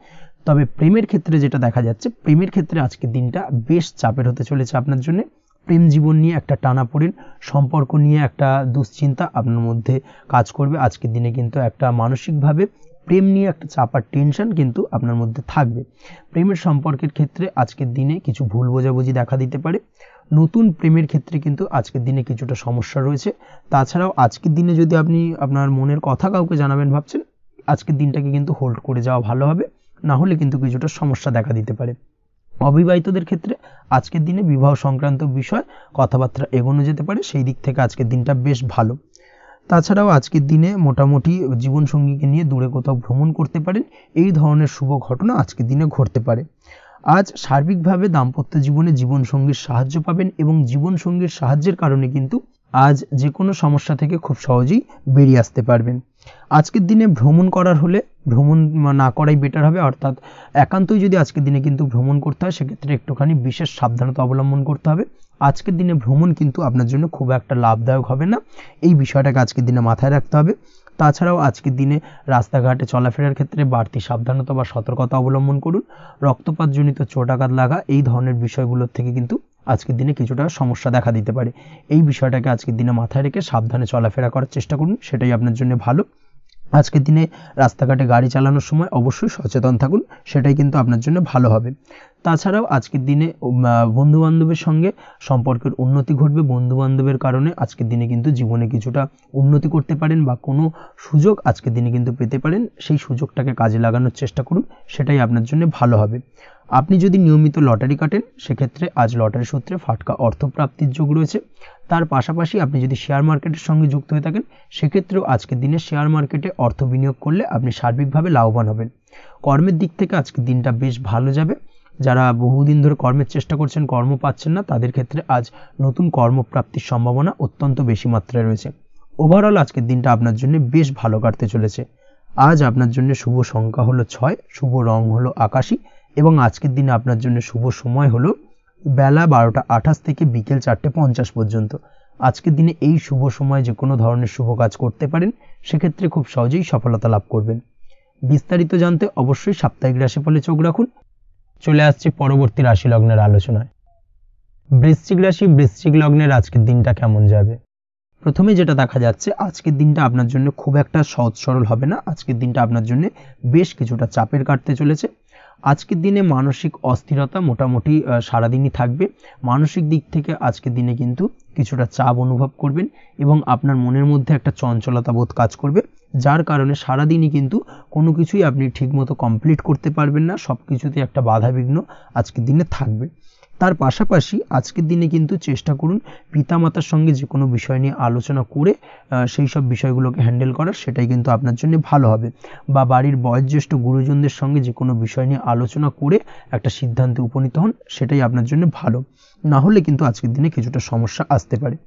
তবে প্রেমের ক্ষেত্রে যেটা দেখা যাচ্ছে, প্রেমের ক্ষেত্রে আজকের দিনটা বেশ চাপের হতে চলেছে আপনার জন্য। প্রেম জীবন নিয়ে একটা টানাপোড়েন, সম্পর্ক নিয়ে একটা দুশ্চিন্তা আপনার মধ্যে কাজ করবে। আজকের দিনে কিন্তু একটা মানসিকভাবে প্রেম নিয়ে একটা চাপার টেনশন কিন্তু আপনার মধ্যে থাকবে। প্রেমের সম্পর্কের ক্ষেত্রে আজকের দিনে কিছু ভুল বোঝাবুঝি দেখা দিতে পারে। নতুন প্রেমের ক্ষেত্রে কিন্তু আজকের দিনে কিছুটা সমস্যা রয়েছে। তাছাড়াও আজকের দিনে যদি আপনি আপনার মনের কথা কাউকে জানাবেন ভাবছেন, আজকের দিনটাকে কিন্তু হোল্ড করে যাওয়া ভালো হবে, না হলে কিন্তু কিছুটা সমস্যা দেখা দিতে পারে। অবিবাহিতদের ক্ষেত্রে আজকের দিনে বিবাহ সংক্রান্ত বিষয় কথাবার্তা এগোনো যেতে পারে, সেই দিক থেকে আজকের দিনটা বেশ ভালো। তাছাড়াও আজকের দিনে মোটামুটি জীবনসঙ্গীকে নিয়ে দূরে কোথাও ভ্রমণ করতে পারেন, এই ধরনের শুভ ঘটনা আজকের দিনে ঘটতে পারে। আজ সার্বিকভাবে দাম্পত্য জীবনে জীবনসঙ্গীর সাহায্য পাবেন এবং জীবনসঙ্গীর সাহায্যের কারণে কিন্তু আজ যে কোনো সমস্যা থেকে খুব সহজেই বেরিয়ে আসতে পারবেন। আজকের দিনে ভ্রমণ করার হলে ভ্রমণ না করাই বেটার হবে, অর্থাৎ একান্তই যদি আজকের দিনে কিন্তু ভ্রমণ করতে হয় সেক্ষেত্রে একটুখানি বিশেষ সাবধানতা অবলম্বন করতে হবে। আজকের দিনে ভ্রমণ কিন্তু আপনার জন্য খুব একটা লাভদায়ক হবে না, এই বিষয়টাকে আজকের দিনে মাথায় রাখতে হবে। তাছাড়াও আজকের দিনে রাস্তাঘাটে চলাফেরার ক্ষেত্রে বাড়তি সাবধানতা বা সতর্কতা অবলম্বন করুন। রক্তপাতজনিত চোটাঘাত লাগা এই ধরনের বিষয়গুলোর থেকে কিন্তু আজকের দিনে কিছুটা সমস্যা দেখা দিতে পারে। এই বিষয়টাকে আজকের দিনে মাথায় রেখে সাবধানে চলাফেরা করার চেষ্টা করুন, সেটাই আপনার জন্য ভালো। আজকের দিনে রাস্তাঘাটে গাড়ি চালানোর সময় অবশ্যই সচেতন থাকুন, সেটাই কিন্তু আপনার জন্য ভালো হবে। তাছাড়াও আজকের দিনে বন্ধুবান্ধবের সঙ্গে সম্পর্কের উন্নতি ঘটবে। বন্ধুবান্ধবের কারণে আজকের দিনে কিন্তু জীবনে কিছুটা উন্নতি করতে পারেন বা কোনো সুযোগ আজকের দিনে কিন্তু পেতে পারেন, সেই সুযোগটাকে কাজে লাগানোর চেষ্টা করুন, সেটাই আপনার জন্য ভালো হবে। আপনি যদি নিয়মিত লটারি কাটেন সেক্ষেত্রে আজ লটারি সূত্রে ফাটকা অর্থপ্রাপ্তির যোগ রয়েছে। তার পাশাপাশি আপনি যদি শেয়ার মার্কেটের সঙ্গে যুক্ত হয়ে থাকেন সেক্ষেত্রেও আজকের দিনে শেয়ার মার্কেটে অর্থ বিনিয়োগ করলে আপনি সার্বিকভাবে লাভবান হবেন। কর্মের দিক থেকে আজকের দিনটা বেশ ভালো যাবে। যারা বহুদিন ধরে কর্মের চেষ্টা করছেন কর্ম পাচ্ছেন না তাদের ক্ষেত্রে আজ নতুন কর্মপ্রাপ্তির সম্ভাবনা অত্যন্ত বেশি মাত্রায় রয়েছে। ওভারঅল আজকের দিনটা আপনার জন্য বেশ ভালো কাটতে চলেছে। আজ আপনার জন্য শুভ সংখ্যা হলো 6, শুভ রং হলো আকাশী এবং আজকের দিনে আপনার জন্য শুভ সময় হলো বেলা 12টা 28 থেকে বিকেল 4টে 50 পর্যন্ত। আজকের দিনে এই শুভ সময় যে কোনো ধরনের শুভ কাজ করতে পারেন, সেক্ষেত্রে খুব সহজেই সফলতা লাভ করবেন। বিস্তারিত জানতে অবশ্যই সাপ্তাহিক রাশিফলে চোখ রাখুন। চলে আসছে পরবর্তী রাশি লগ্নের আলোচনায়। বৃশ্চিক রাশি, বৃশ্চিক লগ্নের আজকের দিনটা কেমন যাবে? প্রথমে যেটা দেখা যাচ্ছে আজকের দিনটা আপনার জন্য খুব একটা সহজ সরল হবে না। আজকের দিনটা আপনার জন্য বেশ কিছুটা চাপের কাটতে চলেছে। আজকের দিনে মানসিক অস্থিরতা মোটামুটি সারাদিনই থাকবে। মানসিক দিক থেকে আজকের দিনে কিন্তু কিছুটা চাপ অনুভব করবেন এবং আপনার মনের মধ্যে একটা চঞ্চলতা বোধ কাজ করবে, যার কারণে সারাদিনই কিন্তু কোনো কিছুই আপনি ঠিকমতো কমপ্লিট করতে পারবেন না, সব কিছুতে একটা বাধাবিঘ্ন আজকের দিনে থাকবে। তার পাশাপাশি আজকের দিনে কিন্তু চেষ্টা করুন পিতামাতার সঙ্গে যে কোনো বিষয় নিয়ে আলোচনা করে সেই সব বিষয়গুলোকে হ্যান্ডেল করার, সেটাই কিন্তু আপনার জন্য ভালো হবে। বা বাড়ির বয়োজ্যেষ্ঠ গুরুজনদের সঙ্গে যে কোনো বিষয় নিয়ে আলোচনা করে একটা সিদ্ধান্তে উপনীত হন, সেটাই আপনার জন্য ভালো। না হলে কিন্তু আজকের দিনে কিছুটা সমস্যা আসতে পারে।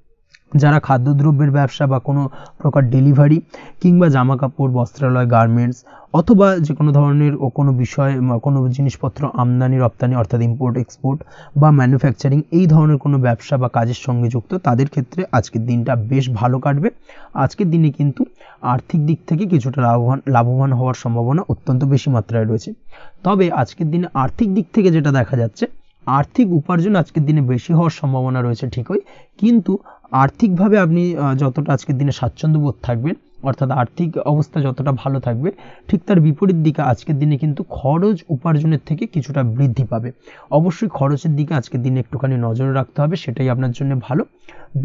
যারা খাদ্যদ্রব্যের ব্যবসা বা কোনো প্রকার ডেলিভারি কিংবা জামা কাপড় বস্ত্রালয় গার্মেন্টস অথবা যে কোনো ধরনের কোনো বিষয় কোনো জিনিসপত্র আমদানি রপ্তানি অর্থাৎ ইম্পোর্ট এক্সপোর্ট বা ম্যানুফ্যাকচারিং এই ধরনের কোনো ব্যবসা বা কাজের সঙ্গে যুক্ত তাদের ক্ষেত্রে আজকের দিনটা বেশ ভালো কাটবে। আজকের দিনে কিন্তু আর্থিক দিক থেকে কিছুটা লাভবান হওয়ার সম্ভাবনা অত্যন্ত বেশি মাত্রায় রয়েছে। তবে আজকের দিনে আর্থিক দিক থেকে যেটা দেখা যাচ্ছে, আর্থিক উপার্জন আজকের দিনে বেশি হওয়ার সম্ভাবনা রয়েছে ঠিকই, কিন্তু আর্থিকভাবে আপনি যতটা আজকের দিনে স্বাচ্ছন্দ্য বোধ থাকবেন অর্থাৎ আর্থিক অবস্থা যতটা ভালো থাকবে, ঠিক তার বিপরীত দিকে আজকের দিনে কিন্তু খরচ উপার্জনের থেকে কিছুটা বৃদ্ধি পাবে। অবশ্যই খরচের দিকে আজকের দিনে একটুখানি নজর রাখতে হবে, সেটাই আপনার জন্য ভালো।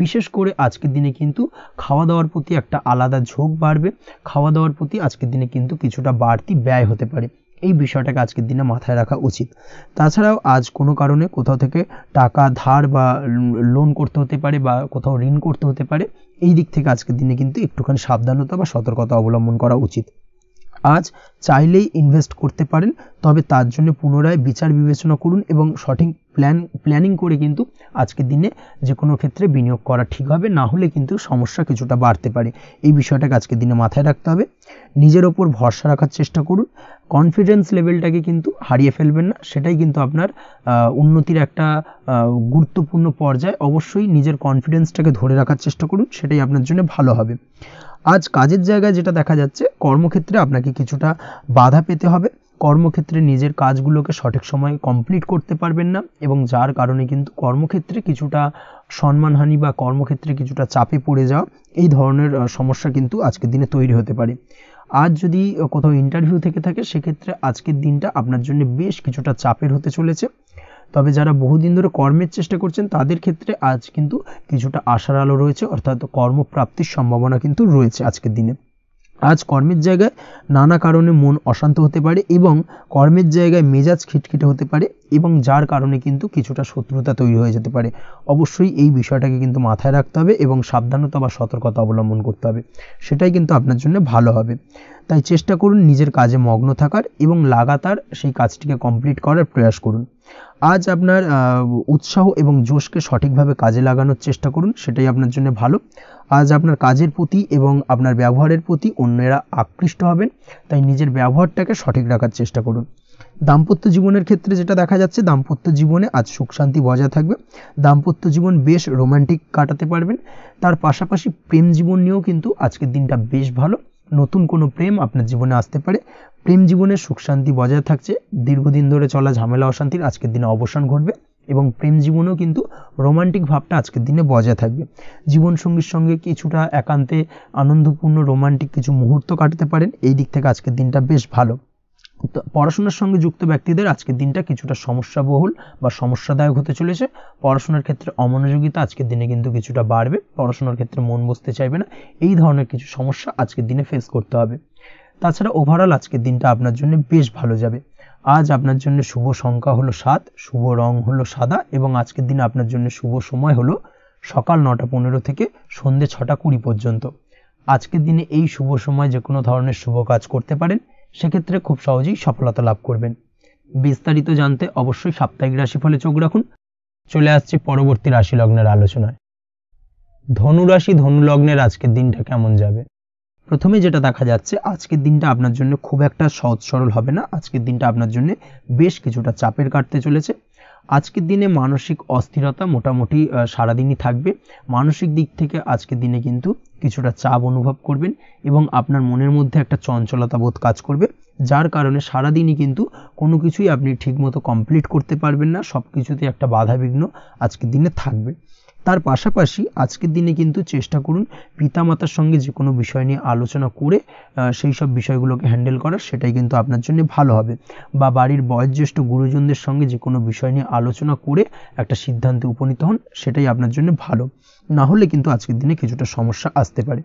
বিশেষ করে আজকের দিনে কিন্তু খাওয়া দাওয়ার প্রতি একটা আলাদা ঝোঁক বাড়বে। খাওয়া দাওয়ার প্রতি আজকের দিনে কিন্তু কিছুটা বাড়তি ব্যয় হতে পারে, এই বিষয়টাকে আজকের দিনে মাথায় রাখা উচিত। তাছাড়াও আজ কোনো কারণে কোথাও থেকে টাকা ধার বা লোন করতে হতে পারে বা কোথাও ঋণ করতে হতে পারে, এই দিক থেকে আজকের দিনে কিন্তু একটুখানি সাবধানতা বা সতর্কতা অবলম্বন করা উচিত। আজ চাইলেই ইনভেস্ট করতে পারেন, তবে তার জন্য পুনরায় বিচার বিবেচনা করুন এবং সঠিক প্ল্যানিং করে কিন্তু আজকের দিনে যে কোনো ক্ষেত্রে বিনিয়োগ করা ঠিক হবে, না হলে কিন্তু সমস্যা কিছুটা বাড়তে পারে। এই বিষয়টাকে আজকের দিনে মাথায় রাখতে হবে। নিজের ওপর ভরসা রাখার চেষ্টা করুন, কনফিডেন্স লেভেলটাকে কিন্তু হারিয়ে ফেলবেন না, সেটাই কিন্তু আপনার উন্নতির একটা গুরুত্বপূর্ণ পর্যায়। অবশ্যই নিজের কনফিডেন্সটাকে ধরে রাখার চেষ্টা করুন, সেটাই আপনার জন্য ভালো হবে। আজ কাজের জায়গায় যেটা দেখা যাচ্ছে, কর্মক্ষেত্রে আপনাকে কিছুটা বাধা পেতে হবে। কর্মক্ষেত্রে নিজের কাজগুলোকে সঠিক সময়ে কমপ্লিট করতে পারবেন না এবং যার কারণে কিন্তু কর্মক্ষেত্রে কিছুটা সম্মানহানি বা কর্মক্ষেত্রে কিছুটা চাপে পড়ে যাওয়া, এই ধরনের সমস্যা কিন্তু আজকের দিনে তৈরি হতে পারে। আজ যদি কোথাও ইন্টারভিউ থেকে থাকে, সেক্ষেত্রে আজকের দিনটা আপনার জন্য বেশ কিছুটা চাপের হতে চলেছে। তবে যারা বহুদিন ধরে কর্মের চেষ্টা করছেন, তাদের ক্ষেত্রে আজ কিন্তু কিছুটা আশার আলো রয়েছে, অর্থাৎ কর্মপ্রাপ্তির সম্ভাবনা কিন্তু রয়েছে আজকের দিনে। আজ কর্মের জায়গায় নানা কারণে মন অশান্ত হতে পারে এবং কর্মের জায়গায় মেজাজ খিটখিটে হতে পারে এবং যার কারণে কিন্তু কিছুটা শত্রুতা তৈরি হয়ে যেতে পারে। অবশ্যই এই বিষয়টাকে কিন্তু মাথায় রাখতে হবে এবং সাবধানতা বা সতর্কতা অবলম্বন করতে হবে, সেটাই কিন্তু আপনার জন্য ভালো হবে। তাই চেষ্টা করুন নিজের কাজে মগ্ন থাকার এবং লাগাতার সেই কাজটিকে কমপ্লিট করার প্রয়াস করুন। আজ আপনার উৎসাহ এবং জোশকে সঠিকভাবে কাজে লাগানোর চেষ্টা করুন, সেটাই আপনার জন্য ভালো। আজ আপনার কাজের প্রতি এবং আপনার ব্যবহারের প্রতি অন্যেরা আকৃষ্ট হবেন, তাই নিজের ব্যবহারটাকে সঠিক রাখার চেষ্টা করুন। দাম্পত্য জীবনের ক্ষেত্রে যেটা দেখা যাচ্ছে, দাম্পত্য জীবনে আজ সুখ শান্তি বজায় থাকবে। দাম্পত্য জীবন বেশ রোমান্টিক কাটাতে পারবেন। তার পাশাপাশি প্রেম জীবন নিয়েও কিন্তু আজকের দিনটা বেশ ভালো। নতুন কোনো প্রেম আপনার জীবনে আসতে পারে। প্রেম জীবনে সুখ শান্তি বজায় থাকছে। দীর্ঘদিন ধরে চলা ঝামেলা অশান্তির আজকের দিনে অবসান ঘটবে এবং প্রেম জীবনেও কিন্তু রোমান্টিক ভাবটা আজকের দিনে বজায় থাকবে। জীবনসঙ্গীর সঙ্গে কিছুটা একান্তে আনন্দপূর্ণ রোমান্টিক কিছু মুহূর্ত কাটাতে পারেন। এই দিক থেকে আজকের দিনটা বেশ ভালো। পড়াশোনার সঙ্গে যুক্ত ব্যক্তিদের আজকের দিনটা কিছুটা সমস্যাবহুল বা সমস্যাদায়ক হতে চলেছে। পড়াশোনার ক্ষেত্রে অমনোযোগিতা আজকের দিনে কিন্তু কিছুটা বাড়বে। পড়াশোনার ক্ষেত্রে মন বসতে চাইবে না, এই ধরনের কিছু সমস্যা আজকের দিনে ফেস করতে হবে। তাছাড়া ওভারঅল আজকের দিনটা আপনার জন্য বেশ ভালো যাবে। আজ আপনার জন্য শুভ সংখ্যা হলো 7, শুভ রং হলো সাদা এবং আজকের দিনে আপনার জন্য শুভ সময় হলো সকাল 9:15 থেকে সন্ধ্যে 6:20 পর্যন্ত। আজকের দিনে এই শুভ সময় যে কোনো ধরনের শুভ কাজ করতে পারেন, সেক্ষেত্রে খুব সহজেই সফলতা লাভ করবেন। বিস্তারিত জানতে অবশ্যই সাপ্তাহিক রাশিফলে চোখ রাখুন। চলে আসছে পরবর্তী রাশি লগ্নের আলোচনায়। ধনু রাশি ধনু লগ্নের আজকের দিনটা কেমন যাবে? প্রথমে যেটা দেখা যাচ্ছে, আজকের দিনটা আপনার জন্য খুব একটা সহজ সরল হবে না। আজকের দিনটা আপনার জন্য বেশ কিছুটা চাপের কাটতে চলেছে। আজকের দিনে মানসিক অস্থিরতা মোটামুটি সারাদিনই থাকবে। মানসিক দিক থেকে আজকের দিনে কিন্তু কিছুটা চাপ অনুভব করবেন এবং আপনার মনের মধ্যে একটা চঞ্চলতা বোধ কাজ করবে, যার কারণে সারাদিনই কিন্তু কোনো কিছুই আপনি ঠিকমতো কমপ্লিট করতে পারবেন না। সব কিছুতে একটা বাধাবিঘ্ন আজকের দিনে থাকবে। তার পাশাপাশি আজকের দিনে কিন্তু চেষ্টা করুন পিতামাতার সঙ্গে যে কোনো বিষয় নিয়ে আলোচনা করে সেই সব বিষয়গুলোকে হ্যান্ডেল করার, সেটাই কিন্তু আপনার জন্য ভালো হবে। বা বাড়ির বয়োজ্যেষ্ঠ গুরুজনদের সঙ্গে যে কোনো বিষয় নিয়ে আলোচনা করে একটা সিদ্ধান্তে উপনীত হন, সেটাই আপনার জন্য ভালো। না হলে কিন্তু আজকের দিনে কিছুটা সমস্যা আসতে পারে।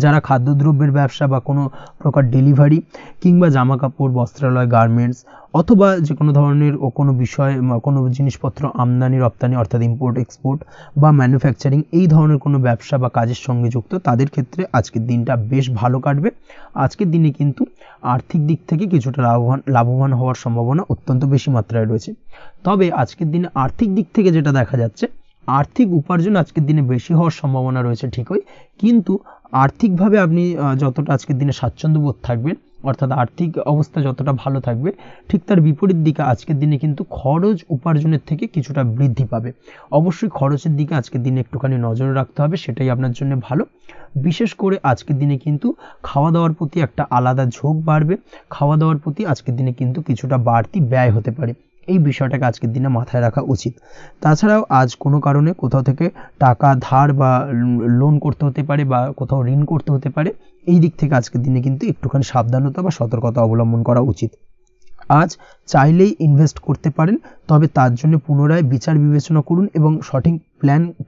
যারা খাদ্যদ্রব্যের ব্যবসা বা কোনো প্রকার ডেলিভারি কিংবা জামা কাপড়, বস্ত্রালয়, গার্মেন্টস অথবা যে কোনো ধরনের কোনো বিষয় কোনো জিনিসপত্র আমদানি রপ্তানি অর্থাৎ ইম্পোর্ট এক্সপোর্ট বা ম্যানুফ্যাকচারিং, এই ধরনের কোনো ব্যবসা বা কাজের সঙ্গে যুক্ত, তাদের ক্ষেত্রে আজকের দিনটা বেশ ভালো কাটবে। আজকের দিনে কিন্তু আর্থিক দিক থেকে কিছুটা লাভবান হওয়ার সম্ভাবনা অত্যন্ত বেশি মাত্রায় রয়েছে। তবে আজকের দিনে আর্থিক দিক থেকে যেটা দেখা যাচ্ছে, আর্থিক উপার্জন আজকের দিনে বেশি হওয়ার সম্ভাবনা রয়েছে ঠিকই, কিন্তু আর্থিকভাবে আপনি যতটা আজকের দিনে স্বাচ্ছন্দ্যবোধ থাকবেন, অর্থাৎ আর্থিক অবস্থা যতটা ভালো থাকবে, ঠিক তার বিপরীত দিকে আজকের দিনে কিন্তু খরচ উপার্জনের থেকে কিছুটা বৃদ্ধি পাবে। অবশ্যই খরচের দিকে আজকের দিনে একটুখানি নজর রাখতে হবে, সেটাই আপনার জন্য ভালো। বিশেষ করে আজকের দিনে কিন্তু খাওয়া দাওয়ার প্রতি একটা আলাদা ঝোঁক বাড়বে। খাওয়া দাওয়ার প্রতি আজকের দিনে কিন্তু কিছুটা বাড়তি ব্যয় হতে পারে। এই বিষয়টাকে আজকের দিনে মাথায় রাখা উচিত। তাছাড়াও আজ কোনো কারণে কোথাও থেকে টাকা ধার বা লোন করতে হতে পারে বা কোথাও ঋণ করতে হতে পারে। এই দিক থেকে আজকের দিনে কিন্তু একটুখানি সাবধানতা বা সতর্কতা অবলম্বন করা উচিত। আজ চাইলেই ইনভেস্ট করতে পারেন, তবে তার জন্য পুনরায় বিচার বিবেচনা করুন এবং সঠিক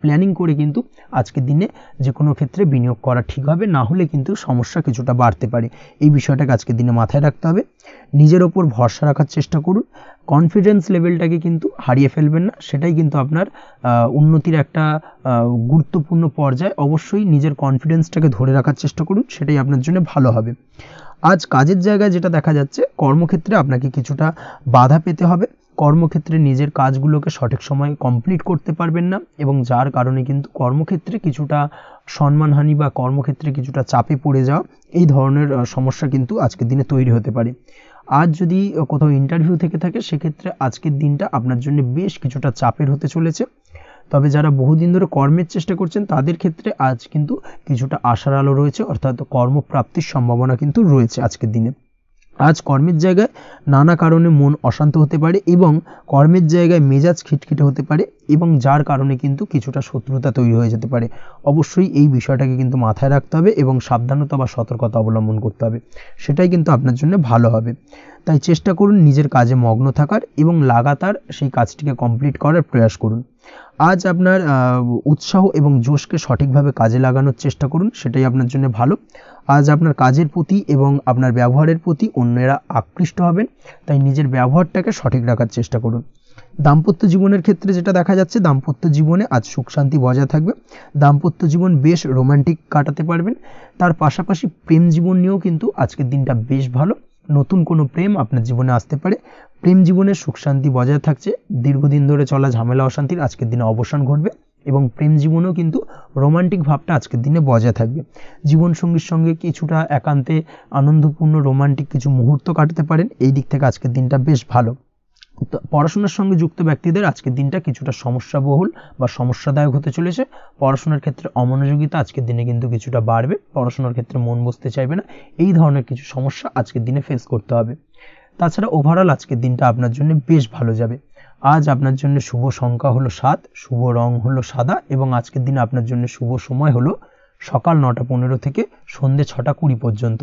প্ল্যানিং করে কিন্তু আজকের দিনে যে কোনো ক্ষেত্রে বিনিয়োগ করা ঠিক হবে, না হলে কিন্তু সমস্যা কিছুটা বাড়তে পারে। এই বিষয়টাকে আজকের দিনে মাথায় রাখতে হবে। নিজের ওপর ভরসা রাখার চেষ্টা করুন, কনফিডেন্স লেভেলটাকে কিন্তু হারিয়ে ফেলবেন না, সেটাই কিন্তু আপনার উন্নতির একটা গুরুত্বপূর্ণ পর্যায়। অবশ্যই নিজের কনফিডেন্সটাকে ধরে রাখার চেষ্টা করুন, সেটাই আপনার জন্য ভালো হবে। আজ কাজের জায়গায় যেটা দেখা যাচ্ছে, কর্মক্ষেত্রে আপনাকে কিছুটা বাধা পেতে হবে। কর্মক্ষেত্রে নিজের কাজগুলোকে সঠিক সময়ে কমপ্লিট করতে পারবেন না, এবং যার কারণে কিন্তু কর্মক্ষেত্রে কিছুটা সম্মানহানি বা কর্মক্ষেত্রে কিছুটা চাপে পড়ে যাওয়া, এই ধরনের সমস্যা কিন্তু আজকের দিনে তৈরি হতে পারে। আজ যদি কোথাও ইন্টারভিউ থেকে থাকে, সেক্ষেত্রে আজকের দিনটা আপনার জন্য বেশ কিছুটা চাপের হতে চলেছে। তবে যারা বহুদিন ধরে কর্মের চেষ্টা করছেন, তাদের ক্ষেত্রে আজ কিন্তু কিছুটা আশার আলো রয়েছে, অর্থাৎ কর্মপ্রাপ্তির সম্ভাবনা কিন্তু রয়েছে আজকের দিনে। আজ কর্মের জায়গায় নানা কারণে মন অশান্ত হতে পারে, এবং কর্মের জায়গায় মেজাজ খিটখিটে হতে পারে, এবং যার কারণে কিন্তু কিছুটা শত্রুতা তৈরি হয়ে যেতে পারে। অবশ্যই এই বিষয়টাকে কিন্তু মাথায় রাখতে হবে এবং সাবধানতা বা সতর্কতা অবলম্বন করতে হবে, সেটাই কিন্তু আপনার জন্য ভালো হবে। তাই চেষ্টা করুন নিজের কাজে মগ্ন থাকার এবং লাগাতার সেই কাজটিকে কমপ্লিট করার প্রয়াস করুন। আজ আপনার উৎসাহ এবং জোশকে সঠিকভাবে কাজে লাগানোর চেষ্টা করুন, সেটাই আপনার জন্য ভালো। আজ আপনার কাজের প্রতি এবং আপনার ব্যবহারের প্রতি অন্যেরা আকৃষ্ট হবেন, তাই নিজের ব্যবহারটাকে সঠিক রাখার চেষ্টা করুন। দাম্পত্য জীবনের ক্ষেত্রে যেটা দেখা যাচ্ছে, দাম্পত্য জীবনে আজ সুখ শান্তি বজায় থাকবে। দাম্পত্য জীবন বেশ রোমান্টিক কাটাতে পারবেন। তার পাশাপাশি প্রেম জীবন নিয়েও কিন্তু আজকের দিনটা বেশ ভালো। নতুন কোনো প্রেম আপনার জীবনে আসতে পারে। প্রেম জীবনে সুখ শান্তি বজায় থাকছে। দীর্ঘদিন ধরে চলা ঝামেলা অশান্তির আজকের দিনে অবসান ঘটবে, এবং প্রেম জীবনেও কিন্তু রোমান্টিক ভাবটা আজকের দিনে বজায় থাকবে। জীবনসঙ্গীর সঙ্গে কিছুটা একান্তে আনন্দপূর্ণ রোমান্টিক কিছু মুহূর্ত কাটাতে পারেন। এই দিক থেকে আজকের দিনটা বেশ ভালো। পড়াশোনার সঙ্গে যুক্ত ব্যক্তিদের আজকের দিনটা কিছুটা সমস্যাবহুল বা সমস্যাদায়ক হতে চলেছে। পড়াশোনার ক্ষেত্রে অমনোযোগিতা আজকের দিনে কিন্তু কিছুটা বাড়বে। পড়াশোনার ক্ষেত্রে মন বসতে চাইবে না, এই ধরনের কিছু সমস্যা আজকের দিনে ফেস করতে হবে। তাছাড়া ওভারঅল আজকের দিনটা আপনার জন্য বেশ ভালো যাবে। আজ আপনার জন্য শুভ সংখ্যা হলো 7, শুভ রং হলো সাদা, এবং আজকের দিনে আপনার জন্য শুভ সময় হলো সকাল 9:15 থেকে সন্ধ্যে 6:20 পর্যন্ত।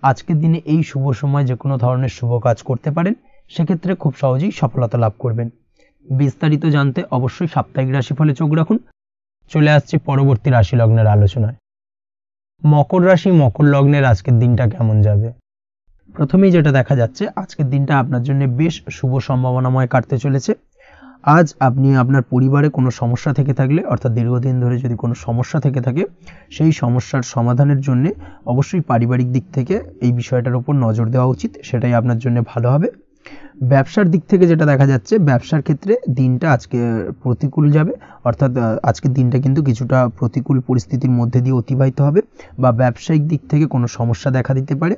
আজকের দিনে এই শুভ সময় যে কোনো ধরনের শুভ কাজ করতে পারেন, সেক্ষেত্রে খুব সহজেই সফলতা লাভ করবেন। বিস্তারিত জানতে অবশ্যই সাপ্তাহিক রাশিফলে চোখ রাখুন। চলে আসছে পরবর্তী রাশি লগ্নের আলোচনায়। মকর রাশি মকর লগ্নের আজকের দিনটা কেমন যাবে? প্রথমেই যেটা দেখা যাচ্ছে, আজকের দিনটা আপনার জন্য বেশ শুভ সম্ভাবনাময় কাটতে চলেছে। আজ আপনি আপনার পরিবারে কোনো সমস্যা থেকে থাকলে, অর্থাৎ দীর্ঘদিন ধরে যদি কোনো সমস্যা থেকে থাকে, সেই সমস্যার সমাধানের জন্য অবশ্যই পারিবারিক দিক থেকে এই বিষয়টার উপর নজর দেওয়া উচিত, সেটাই আপনার জন্য ভালো হবে। ব্যবসার দিক থেকে যেটা দেখা যাচ্ছে, ব্যবসার ক্ষেত্রে দিনটা আজকে প্রতিকূল যাবে, অর্থাৎ আজকের দিনটা কিন্তু কিছুটা প্রতিকূল পরিস্থিতির মধ্যে দিয়ে অতিবাহিত হবে, বা ব্যবসায়িক দিক থেকে কোনো সমস্যা দেখা দিতে পারে।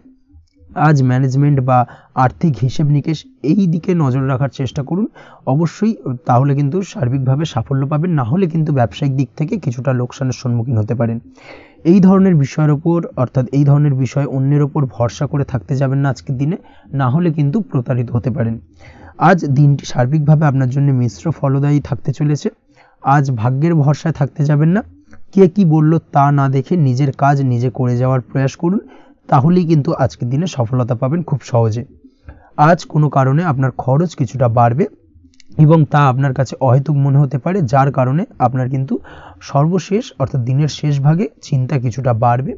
আজ ম্যানেজমেন্ট বা আর্থিক হিসেব নিকেশ এই দিকে নজর রাখার চেষ্টা করুন অবশ্যই, তাহলে কিন্তু সার্বিকভাবে সাফল্য পাবেন। না হলে কিন্তু ব্যবসায়িক দিক থেকে কিছুটা লোকসানের সম্মুখীন হতে পারেন। এই ধরনের বিষয়ের ওপর, অর্থাৎ এই ধরনের বিষয় অন্যের ওপর ভরসা করে থাকতে যাবেন না আজকের দিনে, না হলে কিন্তু প্রতারিত হতে পারেন। আজ দিনটি সার্বিকভাবে আপনার জন্য মিশ্র ফলদায়ী থাকতে চলেছে। আজ ভাগ্যের ভরসায় থাকতে যাবেন না। কে কি বলল তা না দেখে নিজের কাজ নিজে করে যাওয়ার প্রয়াস করুন, তাহলেই কিন্তু আজকের দিনে সফলতা পাবেন খুব সহজে। আজ কোনো কারণে আপনার খরচ কিছুটা বাড়বে, এবং তা আপনার কাছে অহেতুক মনে হতে পারে, যার কারণে আপনার কিন্তু সর্বশেষ অর্থাৎ দিনের শেষ ভাগে চিন্তা কিছুটা বাড়বে।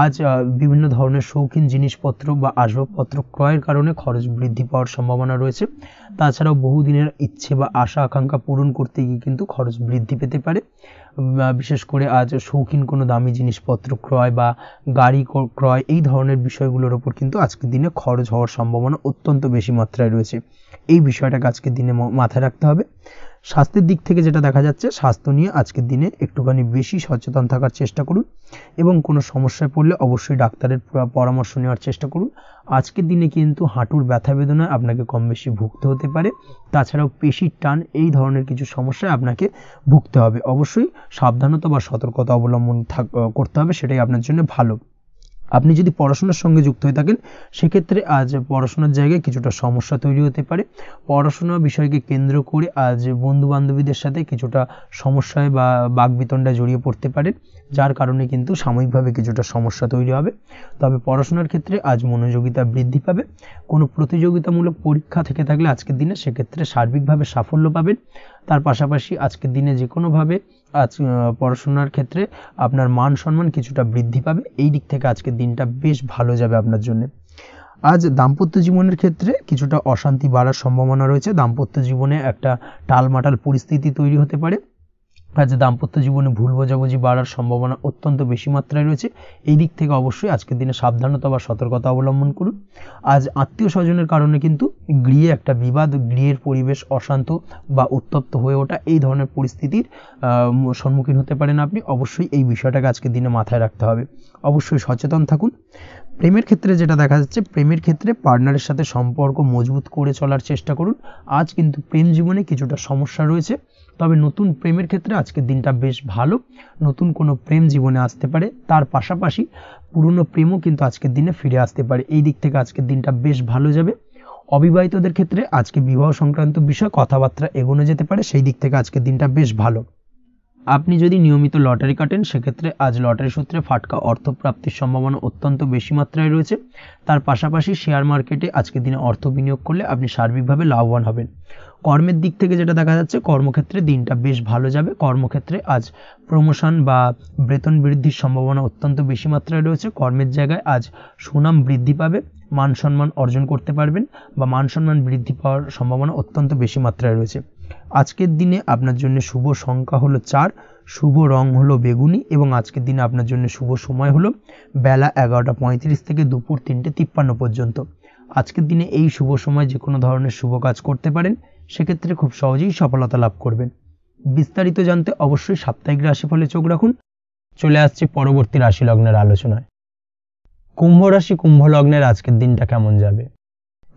আজ বিভিন্ন ধরনের শৌখিন জিনিসপত্র বা আসবাবপত্র ক্রয়ের কারণে খরচ বৃদ্ধি পাওয়ার সম্ভাবনা রয়েছে। তাছাড়াও বহুদিনের ইচ্ছে বা আশা আকাঙ্ক্ষা পূরণ করতে গিয়ে কিন্তু খরচ বৃদ্ধি পেতে পারে। বিশেষ করে আজ শৌখিন কোনো দামি জিনিসপত্র ক্রয় বা গাড়ি ক্রয়, এই ধরনের বিষয়গুলোর ওপর কিন্তু আজকের দিনে খরচ হওয়ার সম্ভাবনা অত্যন্ত বেশি মাত্রায় রয়েছে। এই বিষয়টাকে আজকের দিনে মাথায় রাখতে হবে। স্বাস্থ্যের দিক থেকে যেটা দেখা যাচ্ছে, স্বাস্থ্য নিয়ে আজকের দিনে একটুখানি বেশি সচেতন থাকার চেষ্টা করুন, এবং কোনো সমস্যায় পড়লে অবশ্যই ডাক্তারের পরামর্শ নেওয়ার চেষ্টা করুন। আজকের দিনে কিন্তু হাঁটুর ব্যথা বেদনায় আপনাকে কম বেশি ভুগতে হতে পারে। তাছাড়াও পেশির টান, এই ধরনের কিছু সমস্যায় আপনাকে ভুগতে হবে। অবশ্যই সাবধানতা বা সতর্কতা অবলম্বন করতে হবে, সেটাই আপনার জন্য ভালো। আপনি যদি পড়াশোনার সঙ্গে যুক্ত হয়ে থাকেন, সেক্ষেত্রে আজ পড়াশোনার জায়গায় কিছুটা সমস্যা তৈরি হতে পারে। পড়াশোনা বিষয়কে কেন্দ্র করে আজ বন্ধু বান্ধবীদের সাথে কিছুটা সমস্যায় বা বাকবিতণ্ডায় জড়িয়ে পড়তে পারেন, যার কারণে কিন্তু সাময়িকভাবে কিছুটা সমস্যা তৈরি হবে। তবে পড়াশোনার ক্ষেত্রে আজ মনোযোগিতা বৃদ্ধি পাবে। কোনো প্রতিযোগিতামূলক পরীক্ষা থেকে থাকলে আজকের দিনে সেক্ষেত্রে সার্বিকভাবে সাফল্য পাবেন। তার পাশাপাশি আজকের দিনে যে কোনোভাবে আজ পড়াশোনার ক্ষেত্রে আপনার মান সম্মান কিছুটা বৃদ্ধি পাবে। এই দিক থেকে আজকের দিনটা বেশ ভালো যাবে আপনার জন্য। আজ দাম্পত্য জীবনের ক্ষেত্রে কিছুটা অশান্তি বাড়ার সম্ভাবনা রয়েছে। দাম্পত্য জীবনে একটা টালমাটাল পরিস্থিতি তৈরি হতে পারে। আজ দাম্পত্য জীবনে ভুল বোঝাবুঝি বাড়ার সম্ভাবনা অত্যন্ত বেশি মাত্রায় রয়েছে। এই দিক থেকে অবশ্যই আজকের দিনে সাবধানতা বা সতর্কতা অবলম্বন করুন। আজ আত্মীয় স্বজনের কারণে কিন্তু গৃহে একটা বিবাদ, গৃহের পরিবেশ অশান্ত বা উত্তপ্ত হয়ে ওঠা, এই ধরনের পরিস্থিতির সম্মুখীন হতে পারেন আপনি। অবশ্যই এই বিষয়টাকে আজকের দিনে মাথায় রাখতে হবে। অবশ্যই সচেতন থাকুন। প্রেমের ক্ষেত্রে যেটা দেখা যাচ্ছে, প্রেমের ক্ষেত্রে পার্টনারের সাথে সম্পর্ক মজবুত করে চলার চেষ্টা করুন। আজ কিন্তু প্রেম জীবনে কিছুটা সমস্যা রয়েছে, তবে নতুন প্রেমের ক্ষেত্রে আজকের দিনটা বেশ ভালো। নতুন কোনো প্রেম জীবনে আসতে পারে, তার পাশাপাশি পুরনো প্রেমও কিন্তু আজকের দিনে ফিরে আসতে পারে। এই দিক থেকে আজকের দিনটা বেশ ভালো যাবে। অবিবাহিতদের ক্ষেত্রে আজকে বিবাহ সংক্রান্ত বিষয় কথাবার্তা এগোনো যেতে পারে, সেই দিক থেকে আজকের দিনটা বেশ ভালো। আপনি যদি নিয়মিত লটারি কাটেন, সেক্ষেত্রে আজ লটারি সূত্রে ফাটকা অর্থপ্রাপ্তির সম্ভাবনা অত্যন্ত বেশি মাত্রায় রয়েছে। তার পাশাপাশি শেয়ার মার্কেটে আজকের দিনে অর্থ বিনিয়োগ করলে আপনি সার্বিকভাবে লাভবান হবেন। কর্মের দিক থেকে যেটা দেখা যাচ্ছে, কর্মক্ষেত্রে দিনটা বেশ ভালো যাবে। কর্মক্ষেত্রে আজ প্রমোশন বা বেতন বৃদ্ধির সম্ভাবনা অত্যন্ত বেশি মাত্রায় রয়েছে। কর্মের জায়গায় আজ সুনাম বৃদ্ধি পাবে, মান সম্মান অর্জন করতে পারবেন বা মান সম্মান বৃদ্ধি পাওয়ার সম্ভাবনা অত্যন্ত বেশি মাত্রায় রয়েছে। আজকের দিনে আপনার জন্য শুভ সংখ্যা হলো 4, শুভ রং হলো বেগুনি এবং আজকের দিনে আপনার জন্য শুভ সময় হলো বেলা 11:35 থেকে দুপুর 3:53 পর্যন্ত। আজকের দিনে এই শুভ সময় যে কোনো ধরনের শুভ কাজ করতে পারেন, সেক্ষেত্রে খুব সহজেই সফলতা লাভ করবেন। বিস্তারিত জানতে অবশ্যই সাপ্তাহিক রাশিফলে চোখ রাখুন। চলে আসছে পরবর্তী রাশি লগ্নের আলোচনায়। কুম্ভ রাশি, কুম্ভ লগ্নের আজকের দিনটা কেমন যাবে?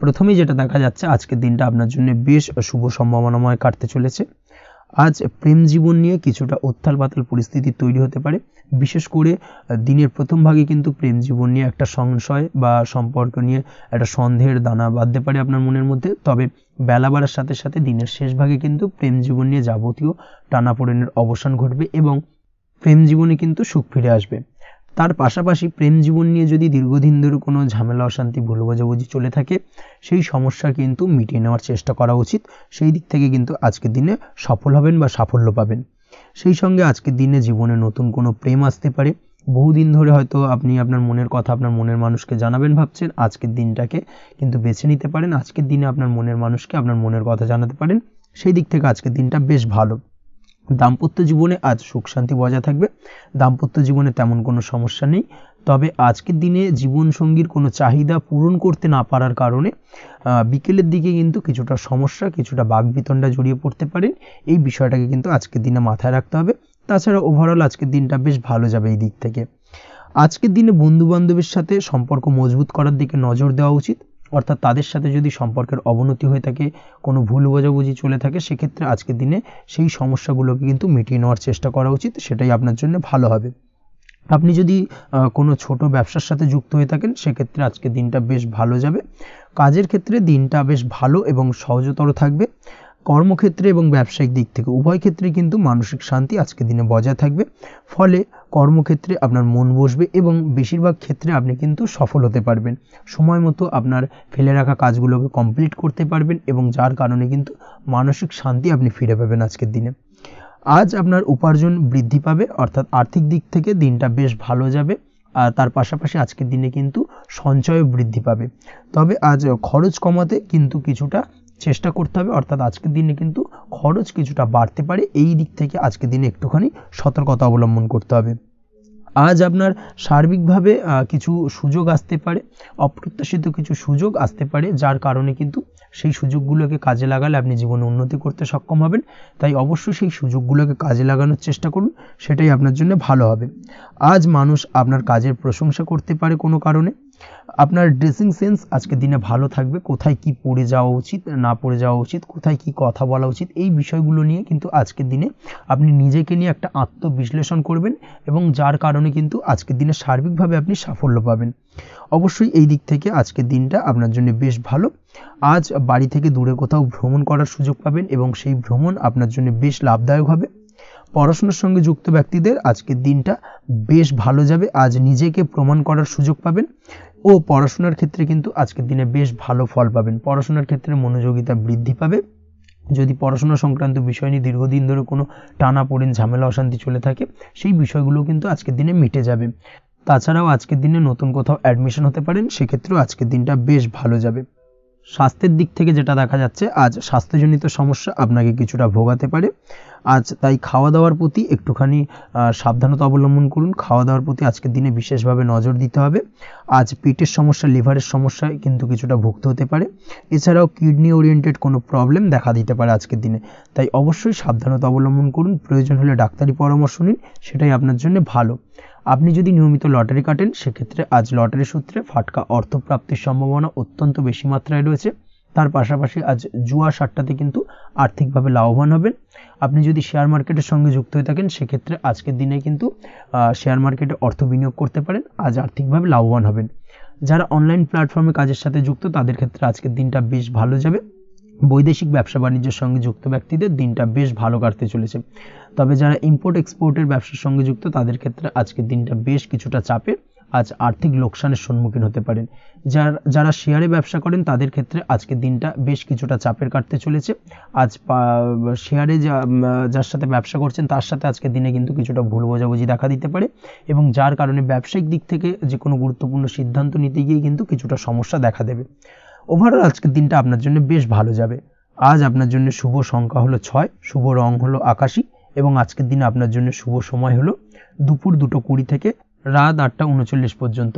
প্রথমেই যেটা দেখা যাচ্ছে, আজকের দিনটা আপনার জন্য বেশ শুভ সম্ভাবনাময় কাটতে চলেছে। আজ প্রেম জীবন নিয়ে কিছুটা উত্থাল পাতাল পরিস্থিতি তৈরি হতে পারে। বিশেষ করে দিনের প্রথম ভাগে কিন্তু প্রেম জীবন নিয়ে একটা সংশয় বা সম্পর্ক নিয়ে একটা সন্দেহের দানা বাঁধতে পারে আপনার মনের মধ্যে। তবে বেলা বাড়ার সাথে সাথে দিনের শেষ ভাগে কিন্তু প্রেম জীবন নিয়ে যাবতীয় টানাপোড়েনের অবসান ঘটবে এবং প্রেম জীবনে কিন্তু সুখ ফিরে আসবে। তার পাশাপাশি প্রেম জীবন নিয়ে যদি দীর্ঘদিন ধরে কোনো ঝামেলা অশান্তি ভুল বোঝাবুঝি চলে থাকে, সেই সমস্যা কিন্তু মিটিয়ে নেওয়ার চেষ্টা করা উচিত। সেই দিক থেকে কিন্তু আজকের দিনে সফল হবেন বা সাফল্য পাবেন। সেই সঙ্গে আজকের দিনে জীবনে নতুন কোনো প্রেম আসতে পারে। বহুদিন ধরে হয়তো আপনি আপনার মনের কথা আপনার মনের মানুষকে জানাবেন ভাবছেন, আজকের দিনটাকে কিন্তু বেছে নিতে পারেন। আজকের দিনে আপনার মনের মানুষকে আপনার মনের কথা জানাতে পারেন। সেই দিক থেকে আজকের দিনটা বেশ ভালো। দাম্পত্য জীবনে আজ সুখ শান্তি বজায় থাকবে। দাম্পত্য জীবনে তেমন কোনো সমস্যা নেই। তবে আজকের দিনে জীবনসঙ্গীর কোনো চাহিদা পূরণ করতে না পারার কারণে বিকেলের দিকে কিন্তু কিছুটা সমস্যা, কিছুটা বাকবিতণ্ডা জড়িয়ে পড়তে পারেন। এই বিষয়টাকে কিন্তু আজকের দিনে মাথায় রাখতে হবে। তাছাড়া ওভারঅল আজকের দিনটা বেশ ভালো যাবে এই দিক থেকে। আজকের দিনে বন্ধু বান্ধবের সাথে সম্পর্ক মজবুত করার দিকে নজর দেওয়া উচিত। অর্থাৎ তাদের সাথে যদি সম্পর্কের অবনতি হয়ে থাকে, কোনো ভুল বোঝাবুঝি চলে থাকে, সেক্ষেত্রে আজকের দিনে সেই সমস্যাগুলোকে কিন্তু মিটিয়ে নেওয়ার চেষ্টা করা উচিত। সেটাই আপনার জন্য ভালো হবে। আপনি যদি কোনো ছোট ব্যবসার সাথে যুক্ত হয়ে থাকেন, সেক্ষেত্রে আজকের দিনটা বেশ ভালো যাবে। কাজের ক্ষেত্রে দিনটা বেশ ভালো এবং সহজতর থাকবে। কর্মক্ষেত্রে এবং ব্যবসায়িক দিক থেকে উভয় ক্ষেত্রে কিন্তু মানসিক শান্তি আজকের দিনে বজায় থাকবে। ফলে কর্মক্ষেত্রে আপনার মন বসবে এবং বেশিরভাগ ক্ষেত্রে আপনি কিন্তু সফল হতে পারবেন। সময় মতো আপনার ফেলে রাখা কাজগুলোকে কমপ্লিট করতে পারবেন এবং যার কারণে কিন্তু মানসিক শান্তি আপনি ফিরে পাবেন আজকের দিনে। আজ আপনার উপার্জন বৃদ্ধি পাবে, অর্থাৎ আর্থিক দিক থেকে দিনটা বেশ ভালো যাবে। আর তার পাশাপাশি আজকের দিনে কিন্তু সঞ্চয় বৃদ্ধি পাবে। তবে আজ খরচ কমাতে কিন্তু কিছুটা চেষ্টা করতে হবে, অর্থাৎ আজকের দিনে কিন্তু খরচ কিছুটা বাড়তে পারে। এই দিক থেকে আজকের দিনে একটুখানি সতর্কতা অবলম্বন করতে হবে। আজ আপনার সার্বিকভাবে কিছু সুযোগ আসতে পারে, অপ্রত্যাশিত কিছু সুযোগ আসতে পারে, যার কারণে কিন্তু সেই সুযোগগুলোকে কাজে লাগালে আপনি জীবনে উন্নতি করতে সক্ষম হবেন। তাই অবশ্যই সেই সুযোগগুলোকে কাজে লাগানোর চেষ্টা করুন, সেটাই আপনার জন্য ভালো হবে। আজ মানুষ আপনার কাজের প্রশংসা করতে পারে কোনো কারণে। আপনার ড্রেসিং সেন্স আজকের দিনে ভালো থাকবে। কোথায় কি পরে যাওয়া উচিত, না পরে যাওয়া উচিত, কোথায় কি কথা বলা উচিত, এই বিষয়গুলো নিয়ে কিন্তু আজকের দিনে আপনি নিজেকে নিয়ে একটা আত্মবিশ্লেষণ করবেন এবং যার কারণে কিন্তু আজকের দিনে সার্বিকভাবে আপনি সাফল্য পাবেন। অবশ্যই এই দিক থেকে আজকের দিনটা আপনার জন্য বেশ ভালো। আজ বাড়ি থেকে দূরে কোথাও ভ্রমণ করার সুযোগ পাবেন এবং সেই ভ্রমণ আপনার জন্য বেশ লাভদায়ক হবে। পড়াশোনার সঙ্গে যুক্ত ব্যক্তিদের আজকের দিনটা বেশ ভালো যাবে। আজ নিজেকে প্রমাণ করার সুযোগ পাবেন ও পড়াশোনার ক্ষেত্রে কিন্তু আজকের দিনে বেশ ভালো ফল পাবেন। পড়াশোনার ক্ষেত্রে মনোযোগিতা বৃদ্ধি পাবে। যদি পড়াশোনা সংক্রান্ত বিষয় নিয়ে দীর্ঘদিন ধরে কোনো টানাপোড়েন ঝামেলা অশান্তি চলে থাকে, সেই বিষয়গুলো কিন্তু আজকের দিনে মিটে যাবে। তাছাড়াও আজকের দিনে নতুন কোথাও অ্যাডমিশন হতে পারেন, সেক্ষেত্রেও আজকের দিনটা বেশ ভালো যাবে। স্বাস্থ্যের দিক থেকে যেটা দেখা যাচ্ছে, আজ স্বাস্থ্যজনিত সমস্যা আপনাকে কিছুটা ভোগাতে পারে। আজ তাই খাওয়া দাওয়ার প্রতি একটুখানি সাবধানতা অবলম্বন করুন। খাওয়া দাওয়ার প্রতি আজকের দিনে বিশেষভাবে নজর দিতে হবে। আজ পেটের সমস্যা, লিভারের সমস্যায় কিন্তু কিছুটা ভুগতে হতে পারে। এছাড়াও কিডনি ওরিয়েন্টেড কোনো প্রবলেম দেখা দিতে পারে আজকের দিনে, তাই অবশ্যই সাবধানতা অবলম্বন করুন। প্রয়োজন হলে ডাক্তারি পরামর্শ নিন, সেটাই আপনার জন্য ভালো। আপনি যদি নিয়মিত লটারি কাটেন, সেক্ষেত্রে আজ লটারি সূত্রে ফাটকা অর্থপ্রাপ্তির সম্ভাবনা অত্যন্ত বেশি মাত্রায় রয়েছে। তার পাশাপাশি আজ জুয়া সাট্টাতে কিন্তু আর্থিকভাবে লাভবান হবেন। আপনি যদি শেয়ার মার্কেটের সঙ্গে যুক্ত হয়ে থাকেন, সেক্ষেত্রে আজকের দিনে কিন্তু শেয়ার মার্কেটে অর্থ বিনিয়োগ করতে পারেন, আজ আর্থিকভাবে লাভবান হবেন। যারা অনলাইন প্ল্যাটফর্মে কাজের সাথে যুক্ত, তাদের ক্ষেত্রে আজকের দিনটা বেশ ভালো যাবে। বৈদেশিক ব্যবসা বাণিজ্যের সঙ্গে যুক্ত ব্যক্তিদের দিনটা বেশ ভালো কাটতে চলেছে। তবে যারা ইম্পোর্ট এক্সপোর্টের ব্যবসার সঙ্গে যুক্ত, তাদের ক্ষেত্রে আজকের দিনটা বেশ কিছুটা চাপের। আজ আর্থিক লোকসানের সম্মুখীন হতে পারেন। যারা শেয়ারে ব্যবসা করেন, তাদের ক্ষেত্রে আজকের দিনটা বেশ কিছুটা চাপের কাটতে চলেছে। আজ শেয়ারে যার সাথে ব্যবসা করছেন, তার সাথে আজকের দিনে কিন্তু কিছুটা ভুল বোঝাবুঝি দেখা দিতে পারে, এবং যার কারণে ব্যবসায়িক দিক থেকে যে কোনো গুরুত্বপূর্ণ সিদ্ধান্ত নিতে গিয়ে কিন্তু কিছুটা সমস্যা দেখা দেবে। ওভারঅল আজকের দিনটা আপনার জন্য বেশ ভালো যাবে। আজ আপনার জন্য শুভ সংখ্যা হলো 6, শুভ রং হলো আকাশী, এবং আজকের দিনে আপনার জন্য শুভ সময় হলো দুপুর 2:20 থেকে রাত 8:39 পর্যন্ত।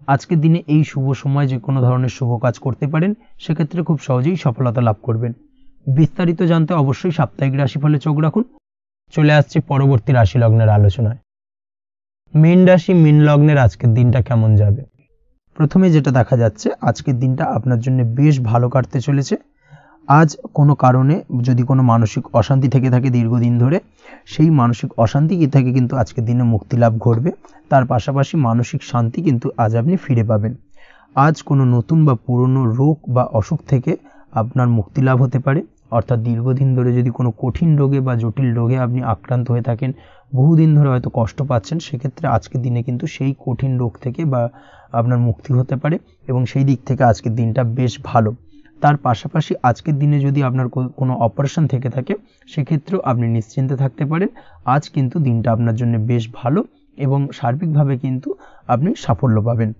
আজকের দিনে এই শুভ সময় যে কোনো ধরনের শুভ কাজ করতে পারেন, সেক্ষেত্রে খুব সহজেই সফলতা লাভ করবেন। বিস্তারিত জানতে অবশ্যই সাপ্তাহিক রাশিফলে চোখ রাখুন। চলে আসছে পরবর্তী রাশি লগ্নের আলোচনায়। মীন রাশি, মীন লগ্নের আজকের দিনটা কেমন যাবে? প্রথমে যেটা দেখা যাচ্ছে, আজকের দিনটা আপনার জন্য বেশ ভালো কাটতে চলেছে। আজ কোনো কারণে যদি কোনো মানসিক অশান্তি থেকে থাকে দীর্ঘদিন ধরে, সেই মানসিক অশান্তি থেকে কিন্তু আজকের দিনে মুক্তি লাভ ঘটবে। তার পাশাপাশি মানসিক শান্তি কিন্তু আজ আপনি ফিরে পাবেন। আজ কোনো নতুন বা পুরনো রোগ বা অসুখ থেকে আপনার মুক্তি লাভ হতে পারে। অর্থাৎ দীর্ঘদিন ধরে যদি কোনো কঠিন রোগে বা জটিল রোগে আপনি আক্রান্ত হয়ে থাকেন, বহুদিন ধরে হয়তো কষ্ট পাচ্ছেন, সেক্ষেত্রে আজকের দিনে কিন্তু সেই কঠিন রোগ থেকে বা আপনার মুক্তি হতে পারে, এবং সেই দিক থেকে আজকের দিনটা বেশ ভালো। তার পাশাপাশি আজকের দিনে যদি আপনার কোনো অপারেশন থেকে থাকে, সেক্ষেত্রেও আপনি নিশ্চিন্তে থাকতে পারেন। আজ কিন্তু দিনটা আপনার জন্য বেশ ভালো, এবং সার্বিকভাবে কিন্তু আপনি সাফল্য পাবেন।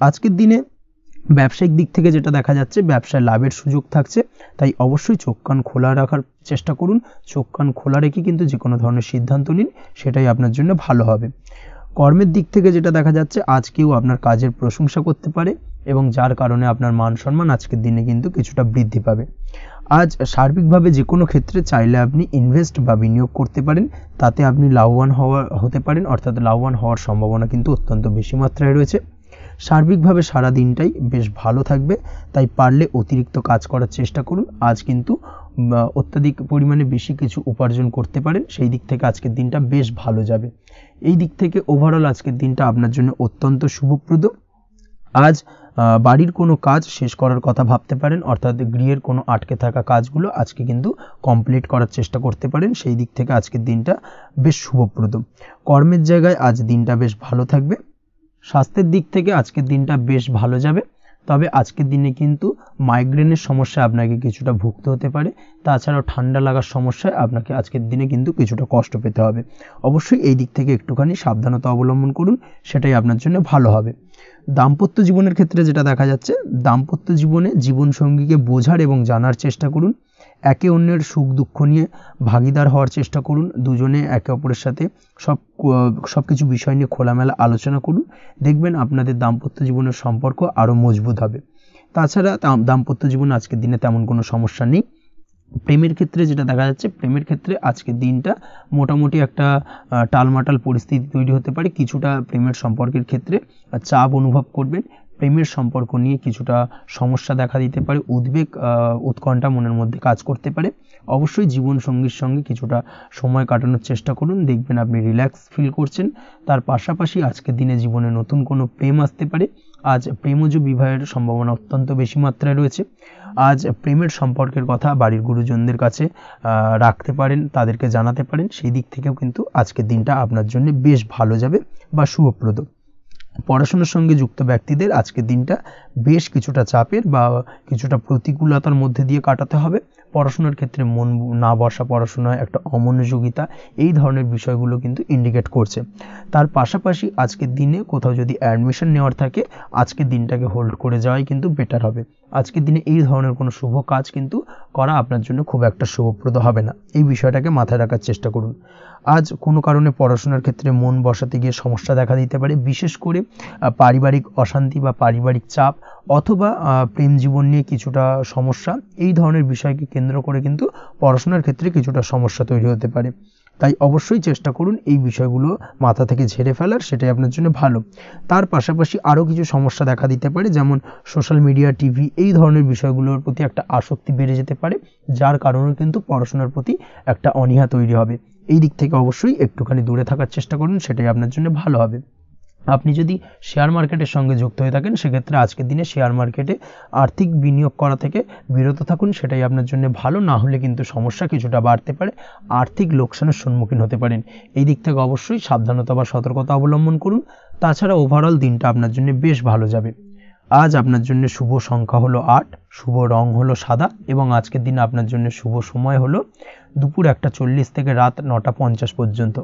আজকের দিনে ব্যবসায়িক দিক থেকে যেটা দেখা যাচ্ছে, ব্যবসায় লাভের সুযোগ থাকছে, তাই অবশ্যই চোখ কান খোলা রাখার চেষ্টা করুন। চোখ কান খোলা রেখে কিন্তু যে কোনো ধরনের সিদ্ধান্ত নিন, সেটাই আপনার জন্য ভালো হবে। কর্মের দিক থেকে যেটা দেখা যাচ্ছে, আজ কেউ আপনার কাজের প্রশংসা করতে পারে, এবং যার কারণে আপনার মান সম্মান আজকের দিনে কিন্তু কিছুটা বৃদ্ধি পাবে। আজ সার্বিকভাবে যে কোনো ক্ষেত্রে চাইলে আপনি ইনভেস্ট বা বিনিয়োগ করতে পারেন, তাতে আপনি লাভবান হতে পারেন। অর্থাৎ লাভবান হওয়ার সম্ভাবনা কিন্তু অত্যন্ত বেশি মাত্রায় রয়েছে। সার্বিকভাবে সারা দিনটাই বেশ ভালো থাকবে, তাই পারলে অতিরিক্ত কাজ করার চেষ্টা করুন। আজ কিন্তু অত্যাধিক পরিমাণে বেশি কিছু উপার্জন করতে পারেন, সেই দিক থেকে আজকের দিনটা বেশ ভালো যাবে। এই দিক থেকে ওভারঅল আজকের দিনটা আপনার জন্য অত্যন্ত শুভপ্রদ। আজ বাড়ির কোনো কাজ শেষ করার কথা ভাবতে পারেন, অর্থাৎ গৃহের কোনো আটকে থাকা কাজগুলো আজকে কিন্তু কমপ্লিট করার চেষ্টা করতে পারেন। সেই দিক থেকে আজকের দিনটা বেশ শুভপ্রদ। কর্মের জায়গায় আজ দিনটা বেশ ভালো থাকবে। স্বাস্থ্যের দিক থেকে আজকের দিনটা বেশ ভালো যাবে, তবে আজকের দিনে কিন্তু মাইগ্রেনের সমস্যা আপনাকে কিছুটা ভুগতে হতে পারে। তাছাড়াও ঠান্ডা লাগার সমস্যায় আপনাকে আজকের দিনে কিন্তু কিছুটা কষ্ট পেতে হবে। অবশ্যই এই দিক থেকে একটুখানি সাবধানতা অবলম্বন করুন, সেটাই আপনার জন্য ভালো হবে। দাম্পত্য জীবনের ক্ষেত্রে যেটা দেখা যাচ্ছে, দাম্পত্য জীবনে জীবনসঙ্গীকে বোঝার এবং জানার চেষ্টা করুন। একে অন্যের সুখ দুঃখ নিয়ে ভাগিদার হওয়ার চেষ্টা করুন। দুজনে একে অপরের সাথে সব কিছু বিষয় নিয়ে খোলামেলা আলোচনা করুন। দেখবেন আপনাদের দাম্পত্য জীবনের সম্পর্ক আরও মজবুত হবে। তাছাড়া দাম্পত্য জীবনে আজকের দিনে তেমন কোনো সমস্যা নেই। প্রেমের ক্ষেত্রে যেটা দেখা যাচ্ছে, প্রেমের ক্ষেত্রে আজকের দিনটা মোটামুটি একটা টালমাটাল পরিস্থিতি তৈরি হতে পারে। কিছুটা প্রেমের সম্পর্কের ক্ষেত্রে চাপ অনুভব করবেন। প্রেমের সম্পর্ক নিয়ে কিছুটা সমস্যা দেখা দিতে পারে, উদ্বেগ উৎকণ্ঠা মনের মধ্যে কাজ করতে পারে। অবশ্যই জীবনসঙ্গীর সঙ্গে কিছুটা সময় কাটানোর চেষ্টা করুন, দেখবেন আপনি রিল্যাক্স ফিল করছেন। তার পাশাপাশি আজকের দিনে জীবনে নতুন কোনো প্রেম আসতে পারে। আজ প্রেমজ বিবাহের সম্ভাবনা অত্যন্ত বেশি মাত্রায় রয়েছে। আজ প্রেমের সম্পর্কের কথা বাড়ির গুরুজনদের কাছে রাখতে পারেন, তাদেরকে জানাতে পারেন। সেই দিক থেকেও কিন্তু আজকের দিনটা আপনার জন্য বেশ ভালো যাবে বা শুভপ্রদ। পড়াশোনার সঙ্গে যুক্ত ব্যক্তিদের আজকের দিনটা বেশ কিছুটা চাপের বা কিছুটা প্রতিকূলতার মধ্যে দিয়ে কাটাতে হবে। পড়াশোনার ক্ষেত্রে মন না বসা, পড়াশোনায় একটা অমনোযোগিতা, এই ধরনের বিষয়গুলো কিন্তু ইন্ডিকেট করছে। তার পাশাপাশি আজকের দিনে কোথাও যদি অ্যাডমিশন নেওয়ার থাকে, আজকের দিনটাকে হোল্ড করে যাওয়াই কিন্তু বেটার হবে। আজকের দিনে এই ধরনের কোনো শুভ কাজ কিন্তু করা আপনার জন্য খুব একটা শুভপ্রদ হবে না, এই বিষয়টাকে মাথায় রাখার চেষ্টা করুন। আজ কোনো কারণে পড়াশোনার ক্ষেত্রে মন বসাতে গিয়ে সমস্যা দেখা দিতে পারে, বিশেষ করে পারিবারিক অশান্তি বা পারিবারিক চাপ অথবা প্রেম জীবন নিয়ে কিছুটা সমস্যা, এই ধরনের বিষয়কে কেন্দ্র করে কিন্তু পড়াশোনার ক্ষেত্রে কিছুটা সমস্যা তৈরি হতে পারে। তাই অবশ্যই চেষ্টা করুন এই বিষয়গুলো মাথা থেকে ঝেড়ে ফেলার, সেটাই আপনার জন্য ভালো। তার পাশাপাশি আরও কিছু সমস্যা দেখা দিতে পারে, যেমন সোশ্যাল মিডিয়া, টিভি, এই ধরনের বিষয়গুলোর প্রতি একটা আসক্তি বেড়ে যেতে পারে, যার কারণে কিন্তু পড়াশোনার প্রতি একটা অনীহা তৈরি হবে। এই দিক থেকে অবশ্যই একটুখানি দূরে থাকার চেষ্টা করুন, সেটাই আপনার জন্য ভালো হবে। আপনি যদি শেয়ার মার্কেটের সঙ্গে যুক্ত হয়ে থাকেন, সেক্ষেত্রে আজকের দিনে শেয়ার মার্কেটে আর্থিক বিনিয়োগ করা থেকে বিরত থাকুন, সেটাই আপনার জন্য ভালো। না হলে কিন্তু সমস্যা কিছুটা বাড়তে পারে, আর্থিক লোকসানের সম্মুখীন হতে পারেন। এই দিক থেকে অবশ্যই সাবধানতা বা সতর্কতা অবলম্বন করুন। তাছাড়া ওভারঅল দিনটা আপনার জন্য বেশ ভালো যাবে। আজ আপনার জন্য শুভ সংখ্যা হলো 8, শুভ রং হলো সাদা, এবং আজকের দিনে আপনার জন্য শুভ সময় হলো দুপুর 1:40 থেকে রাত 9:50 পর্যন্ত।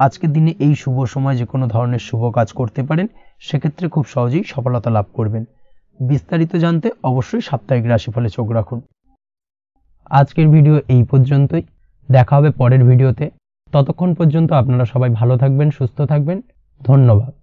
আজকের দিনে এই শুভ সময় যে কোনো ধরনের শুভ কাজ করতে পারেন, সেক্ষেত্রে খুব সহজেই সফলতা লাভ করবেন। বিস্তারিত জানতে অবশ্যই সাপ্তাহিক রাশিফলে চোখ রাখুন। আজকের ভিডিও এই পর্যন্তই, দেখা হবে পরের ভিডিওতে। ততক্ষণ পর্যন্ত আপনারা সবাই ভালো থাকবেন, সুস্থ থাকবেন। ধন্যবাদ।